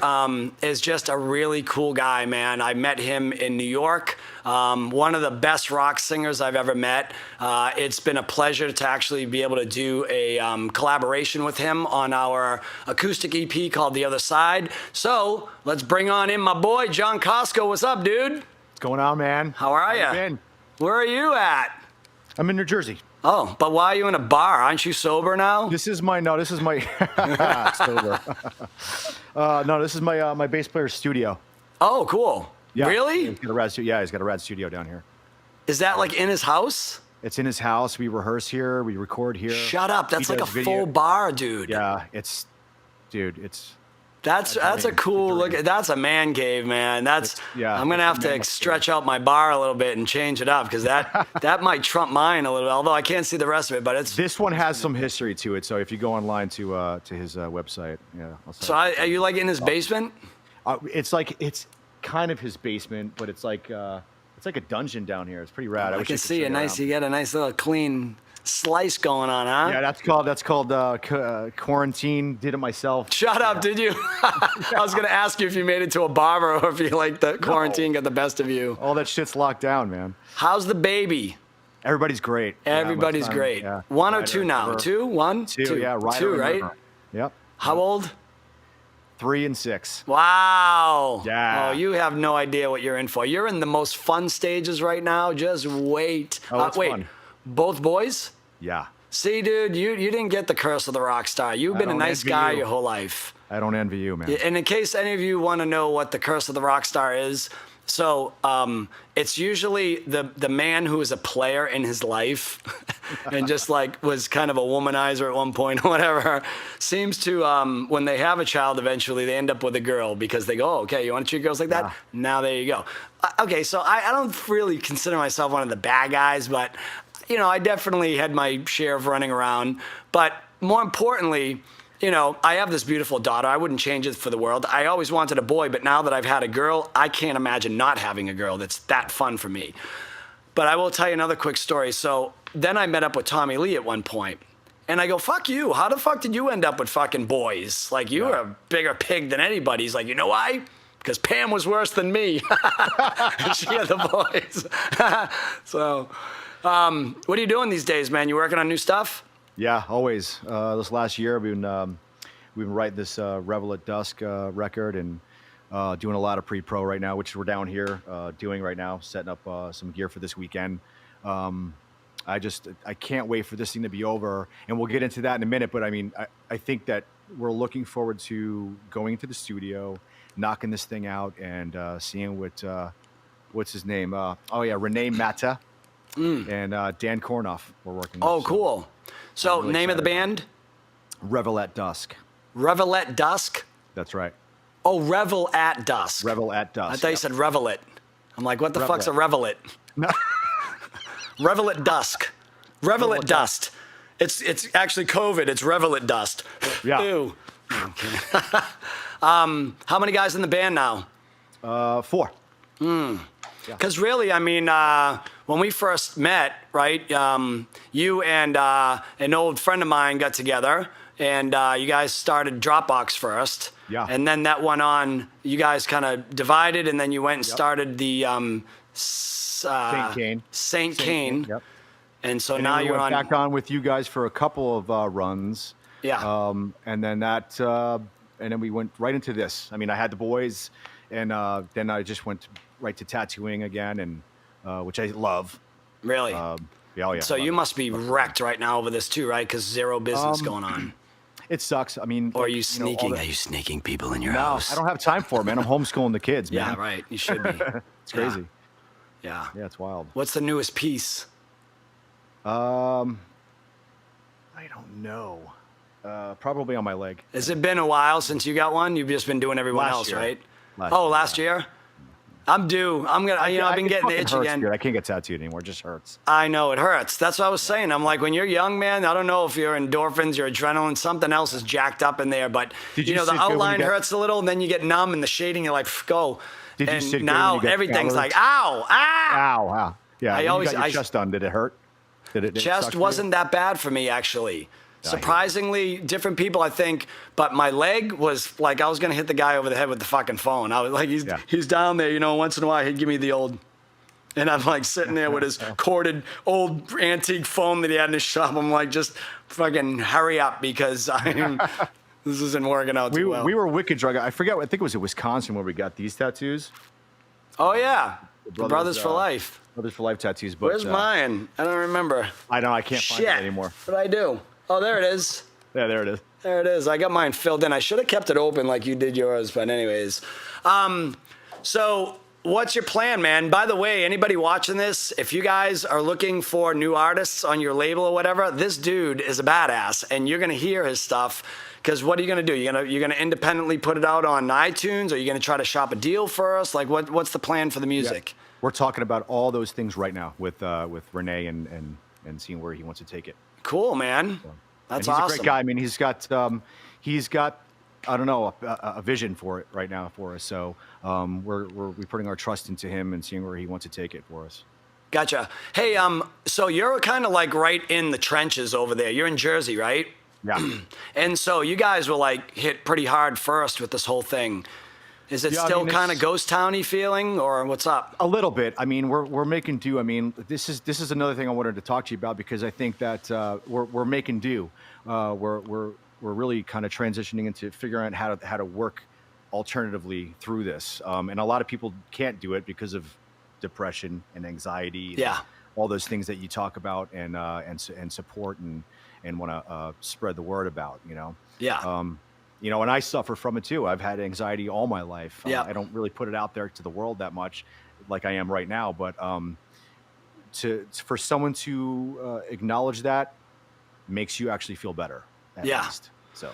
is just a really cool guy, man. I met him in New York. One of the best rock singers I've ever met. It's been a pleasure to actually be able to do a collaboration with him on our acoustic EP called The Other Side. So let's bring on in my boy, John Costco. What's up, dude? What's going on, man? How are you? Been? Where are you at? I'm in New Jersey. Oh, but why are you in a bar? Aren't you sober now? This is my sober. No, this is my bass player's studio. Oh, cool. Yeah. Really? He's got a rad studio down here. Is that like in his house? It's in his house. We rehearse here. We record here. Shut up. That's He like a does video. full bar, dude. Yeah, it's That's a cool look. That's a man cave, man. Yeah, I'm gonna have to stretch out my bar a little bit and change it up, because that might trump mine a little. Although I can't see the rest of it, but it's. this one has some history to it. So if you go online to his website, yeah. Are you like in his basement? It's kind of his basement, but it's like a dungeon down here. It's pretty rad. I wish can could see show a you nice. around. You got a nice little clean slice going on, huh? Yeah, that's called quarantine. Did it myself. Shut up, did you? I was gonna ask you if you made it to a barber or if you like the quarantine got the best of you. All that shit's locked down, man. How's the baby? Everybody's great. Everybody's my son, great. yeah. One or Ryder, two now? river. Two? One? Two, yeah. Ryder Two, and right? river. Yep. How old? 3 and 6. Wow. Yeah. Oh, you have no idea what you're in for. You're in the most fun stages right now. Just wait. Oh, it's wait. fun. Both boys? Yeah. See, dude, you didn't get the curse of the rock star. You've been a don't nice envy guy you. your whole life. I don't envy you, man. And in case any of you want to know what the curse of the rock star is, so it's usually the man who is a player in his life and just like was kind of a womanizer at one point or whatever, seems to, when they have a child, eventually they end up with a girl because they go, oh, okay, you want to treat girls like that? Yeah. Now there you go. Okay, so I don't really consider myself one of the bad guys, but, you know, I definitely had my share of running around. But more importantly, you know, I have this beautiful daughter. I wouldn't change it for the world. I always wanted a boy, but now that I've had a girl, I can't imagine not having a girl. That's that fun for me. But I will tell you another quick story. So then I met up with Tommy Lee at one point, and I go, fuck you. How the fuck did you end up with fucking boys? Like, you were a bigger pig than anybody. He's like, you know why? Because Pam was worse than me. And she had the boys. So, what are you doing these days, man? You working on new stuff? Yeah, always. This last year, we've been writing this Revel at Dusk record and doing a lot of pre-pro right now, which we're down here doing right now, setting up some gear for this weekend. I can't wait for this thing to be over, and we'll get into that in a minute. But I mean, I think that we're looking forward to going into the studio, knocking this thing out, and seeing what's his name? Renee Mata and Dan Kornoff. We're working. Oh, with, cool. So, really name of the excited band? Revel at Dusk. Revel at Dusk? That's right. Oh, Revel at Dusk. Revel at Dusk. I thought you said Revelet. I'm like, what the fuck's a Revelet? No. Revel at Dusk. Revel at Dust. It's actually COVID. It's Revel at Dust. Yeah. Ew. Okay. How many guys in the band now? 4. Because really, I mean, when we first met, right, you and an old friend of mine got together, and you guys started Dropbox first. Yeah. And then that went on, you guys kind of divided, and then you went and started the Saint Kane. Yep. And so And now then we you're went on. back on with you guys for a couple of runs. Yeah. And then and then we went right into this. I mean, I had the boys, and then I just went right to tattooing again, and which I love. Really? Yeah, oh yeah. So you must be wrecked right now over this too, right? Because zero business going on. It sucks. I mean, Or are you know, sneaking? all the- Are you sneaking people in your No, house? I don't have time for it, man. I'm homeschooling the kids, man. Yeah, right. You should be. It's crazy. Yeah. Yeah, it's wild. What's the newest piece? I don't know. Probably on my leg. Has it been a while since you got one? You've just been doing everyone Last else, year. right? Last year, Last year? I'm due. I'm gonna. I've been It getting the fucking itch hurts, again. dude. I can't get tattooed anymore. It just hurts. I know it hurts. That's what I was saying. I'm like, when you're young, man, I don't know if your endorphins, your adrenaline, something else is jacked up in there. But Did you you know, the sit good when you outline got- hurts a little, and then you get numb, and the shading, you're like, go. Did you and sit good when now you got everything's scoured? like, ow, ah. Ow, wow. Yeah, I when always- you got your I- chest done. Did it hurt? Did it suck Chest for you? wasn't that bad for me, actually. Surprisingly, different people, I think. But my leg was like, I was gonna hit the guy over the head with the fucking phone. I was like, he's down there, you know. Once in a while, he'd give me the old. And I'm like sitting there with his corded old antique phone that he had in his shop. I'm like, just fucking hurry up because this isn't working out too well. We were wicked drug. I forget. I think it was in Wisconsin where we got these tattoos. Oh yeah, the Brothers for Life. Brothers for Life tattoos. But, Where's mine? I don't remember. I know. I can't find it Shit. anymore. What did I do? Oh, there it is. Yeah, there it is. There it is. I got mine filled in. I should have kept it open like you did yours, but anyways. So what's your plan, man? By the way, anybody watching this, if you guys are looking for new artists on your label or whatever, this dude is a badass, and you're gonna hear his stuff. Because what are you gonna do? You're gonna independently put it out on iTunes, or you're gonna try to shop a deal first? Like, what's the plan for the music? We're talking about all those things right now with Renee and seeing where he wants to take it. Cool, man. That's and he's awesome. a great guy. I mean, he's got I don't know a vision for it right now for us. So we're putting our trust into him and seeing where he wants to take it for us. Gotcha. Hey, so you're kind of like right in the trenches over there. You're in Jersey, right? Yeah. And so you guys were like hit pretty hard first with this whole thing. Is it Yeah, I still mean, kind of it's- ghost towny feeling, or what's up? A little bit. I mean, we're making do. I mean, this is another thing I wanted to talk to you about because I think that we're making do. We're really kind of transitioning into figuring out how to work alternatively through this. And a lot of people can't do it because of depression and anxiety. Yeah. All those things that you talk about and support and want to spread the word about. You know. Yeah. You know, and I suffer from it too. I've had anxiety all my life. Yeah. I don't really put it out there to the world that much, like I am right now. But for someone to acknowledge that makes you actually feel better. At Yeah. least. So.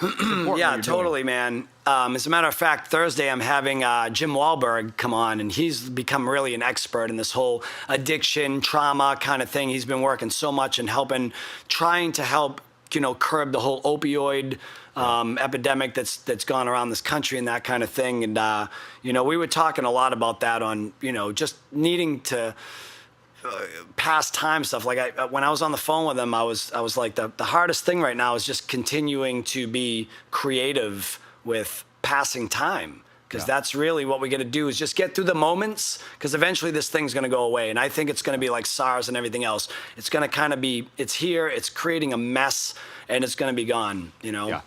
it's important what Yeah, you're totally, doing. man. As a matter of fact, Thursday I'm having Jim Wahlberg come on, and he's become really an expert in this whole addiction, trauma kind of thing. He's been working so much and trying to help, curb the whole opioid epidemic that's gone around this country and that kind of thing. And, we were talking a lot about that on, just needing to pass time stuff. Like when I was on the phone with him, I was like, the hardest thing right now is just continuing to be creative with passing time. Because that's really what we got to do is just get through the moments, because eventually this thing's going to go away. And I think it's going to be like SARS and everything else. It's going to kind of be, it's here, it's creating a mess, and it's going to be gone, Yeah.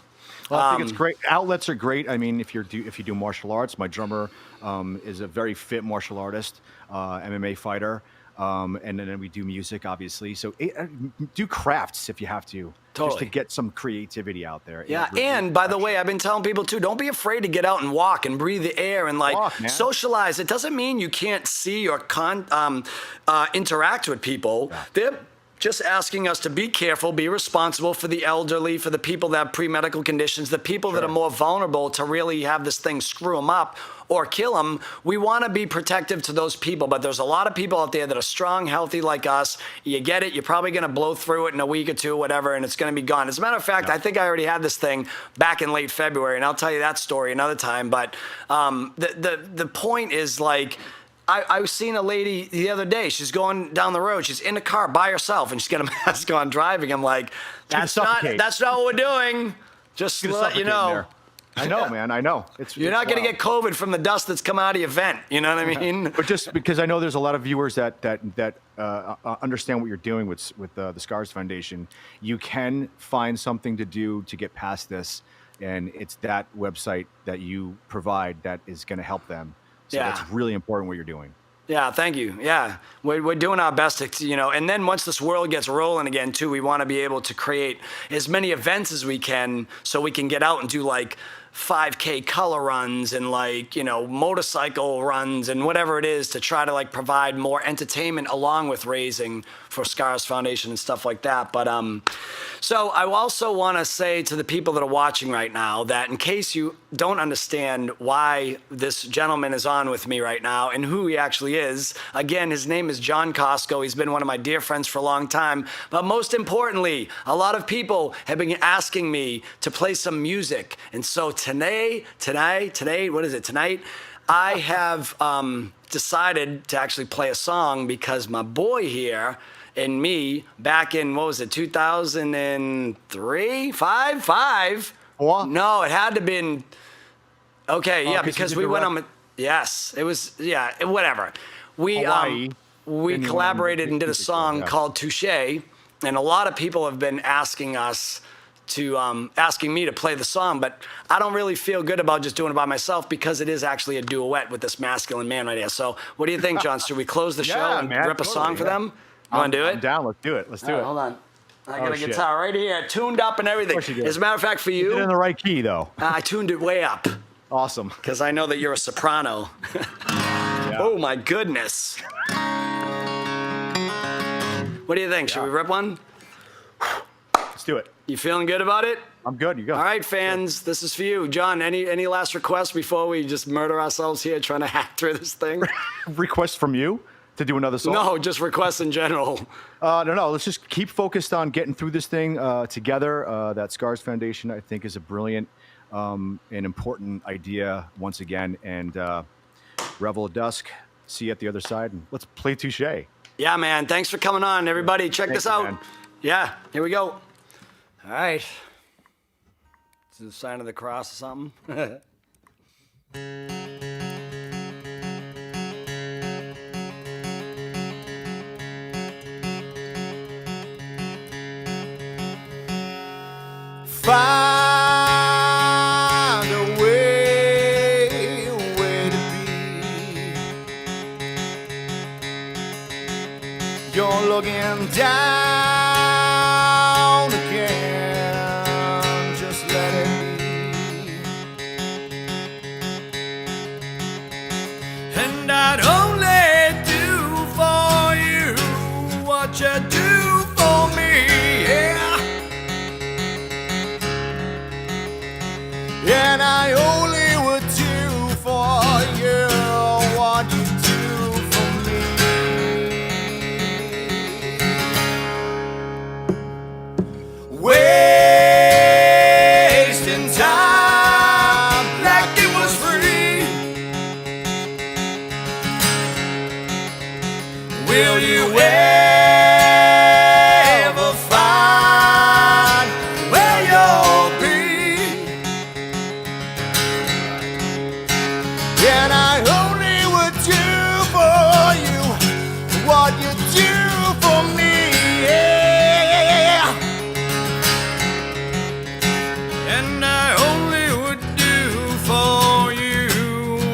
Well, I think it's great. Outlets are great. I mean, if you do martial arts, my drummer is a very fit martial artist, MMA fighter. And then we do music, obviously. So do crafts if you have to, just Totally. to get some creativity out there. Yeah, and by the way, I've been telling people too, don't be afraid to get out and walk and breathe the air and Walk, man. socialize. It doesn't mean you can't see or interact with people. Yeah. They're just asking us to be careful, be responsible for the elderly, for the people that have pre-medical conditions, the people that are more vulnerable to really have this thing screw them up or kill them. We want to be protective to those people, but there's a lot of people out there that are strong, healthy like us. You get it. You're probably going to blow through it in a week or two, whatever, and it's going to be gone. As a matter of fact, I think I already had this thing back in late February, and I'll tell you that story another time. But the point is, like, I was seeing a lady the other day. She's going down the road. She's in the car by herself, and she's got a mask on driving. I'm like, that's not what we're doing. Just to let you know. I know, man. I know. You're not going to get COVID from the dust that's come out of your vent. You know what I mean? But just because I know there's a lot of viewers that understand what you're doing with the Scars Foundation, you can find something to do to get past this, and it's that website that you provide that is going to help them. So that's really important what you're doing. Yeah, thank you. Yeah, we're doing our best to, and then once this world gets rolling again too, we want to be able to create as many events as we can so we can get out and do like 5K color runs and like, motorcycle runs and whatever it is to try to like provide more entertainment along with raising for Scars Foundation and stuff like that. But so I also want to say to the people that are watching right now that in case you don't understand why this gentleman is on with me right now and who he actually is, again, his name is John Costco. He's been one of my dear friends for a long time. But most importantly, a lot of people have been asking me to play some music. And so tonight, what is it, tonight? I have decided to actually play a song because my boy here and me back in, 2003, five? What? No, it had to been, okay, yeah, because we went rep- on, yes, it was, yeah, whatever. We Hawaii. we collaborated and did a song called Touché, and a lot of people have been asking us to, asking me to play the song, but I don't really feel good about just doing it by myself because it is actually a duet with this masculine man right here. So what do you think, John? Should we close the show and rip a song for them? You want to do it? I'm down. Let's do it. Let's do it. Hold on. I got a guitar right here, tuned up and everything. As a matter of fact, for You did it in the right key, though. I tuned it way up Awesome. because I know that you're a soprano. Oh, my goodness. What do you think? Should we rip one? Let's do it. You feeling good about it? I'm good. You go. All right, fans, this is for you. John, any last requests before we just murder ourselves here trying to hack through this thing? Request from you to do another song? No, just requests in general. No. Let's just keep focused on getting through this thing together. That Scars Foundation, I think, is a brilliant and important idea once again. And Revel at Dusk, see you at the other side. And let's play Touché. Yeah, man. Thanks for coming on, everybody. Check this out. Man. Yeah, here we go. All right. This is the sign of the cross or something. Find a way to be. You're looking down again. Just let it be. And I'd only do for you what you do for me. Yeah. And I only would do for you what you do for me. Wasting time like it was free. Will you ever find where you'll be? And I only would do for you what you do for me. Yeah. And I only would do for you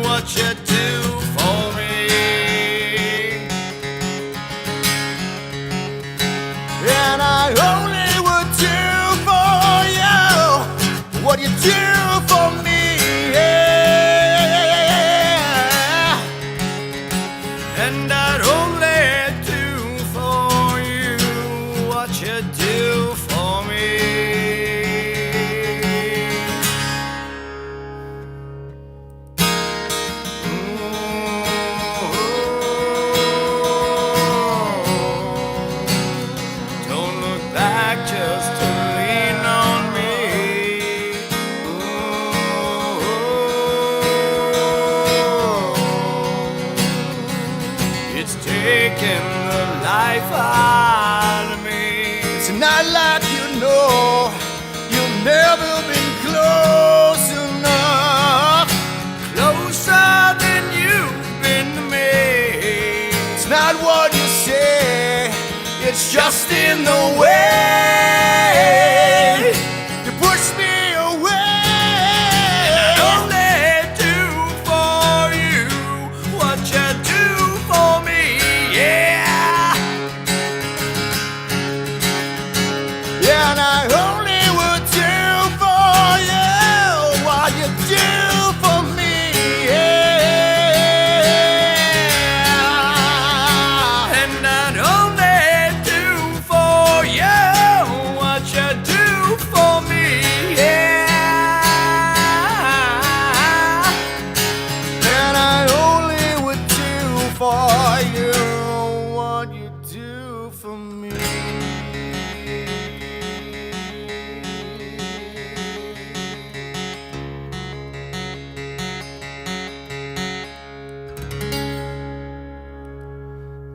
what you do for me. And I only would do for you what you do for me. And I'd only do for you what you do for me. Don't look back just to lean on me. taking the life out of me. It's not like you know you've never been close enough. Closer than you've been to me. It's not what you say, it's just in the way you push me away. Only do for you what you do for me, yeah. Yeah, and I only would do for you what you do for me, yeah. And I'd only do for you what you do for me, yeah. And I only would do for you what you do for me.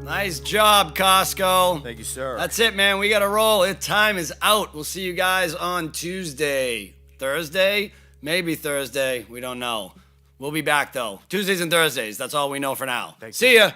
Nice job, Costco. Thank you, sir. That's it, man. We got to roll. Time is out. We'll see you guys on Tuesday. Thursday? Maybe Thursday. We don't know. We'll be back, though. Tuesdays and Thursdays. That's all we know for now. See ya.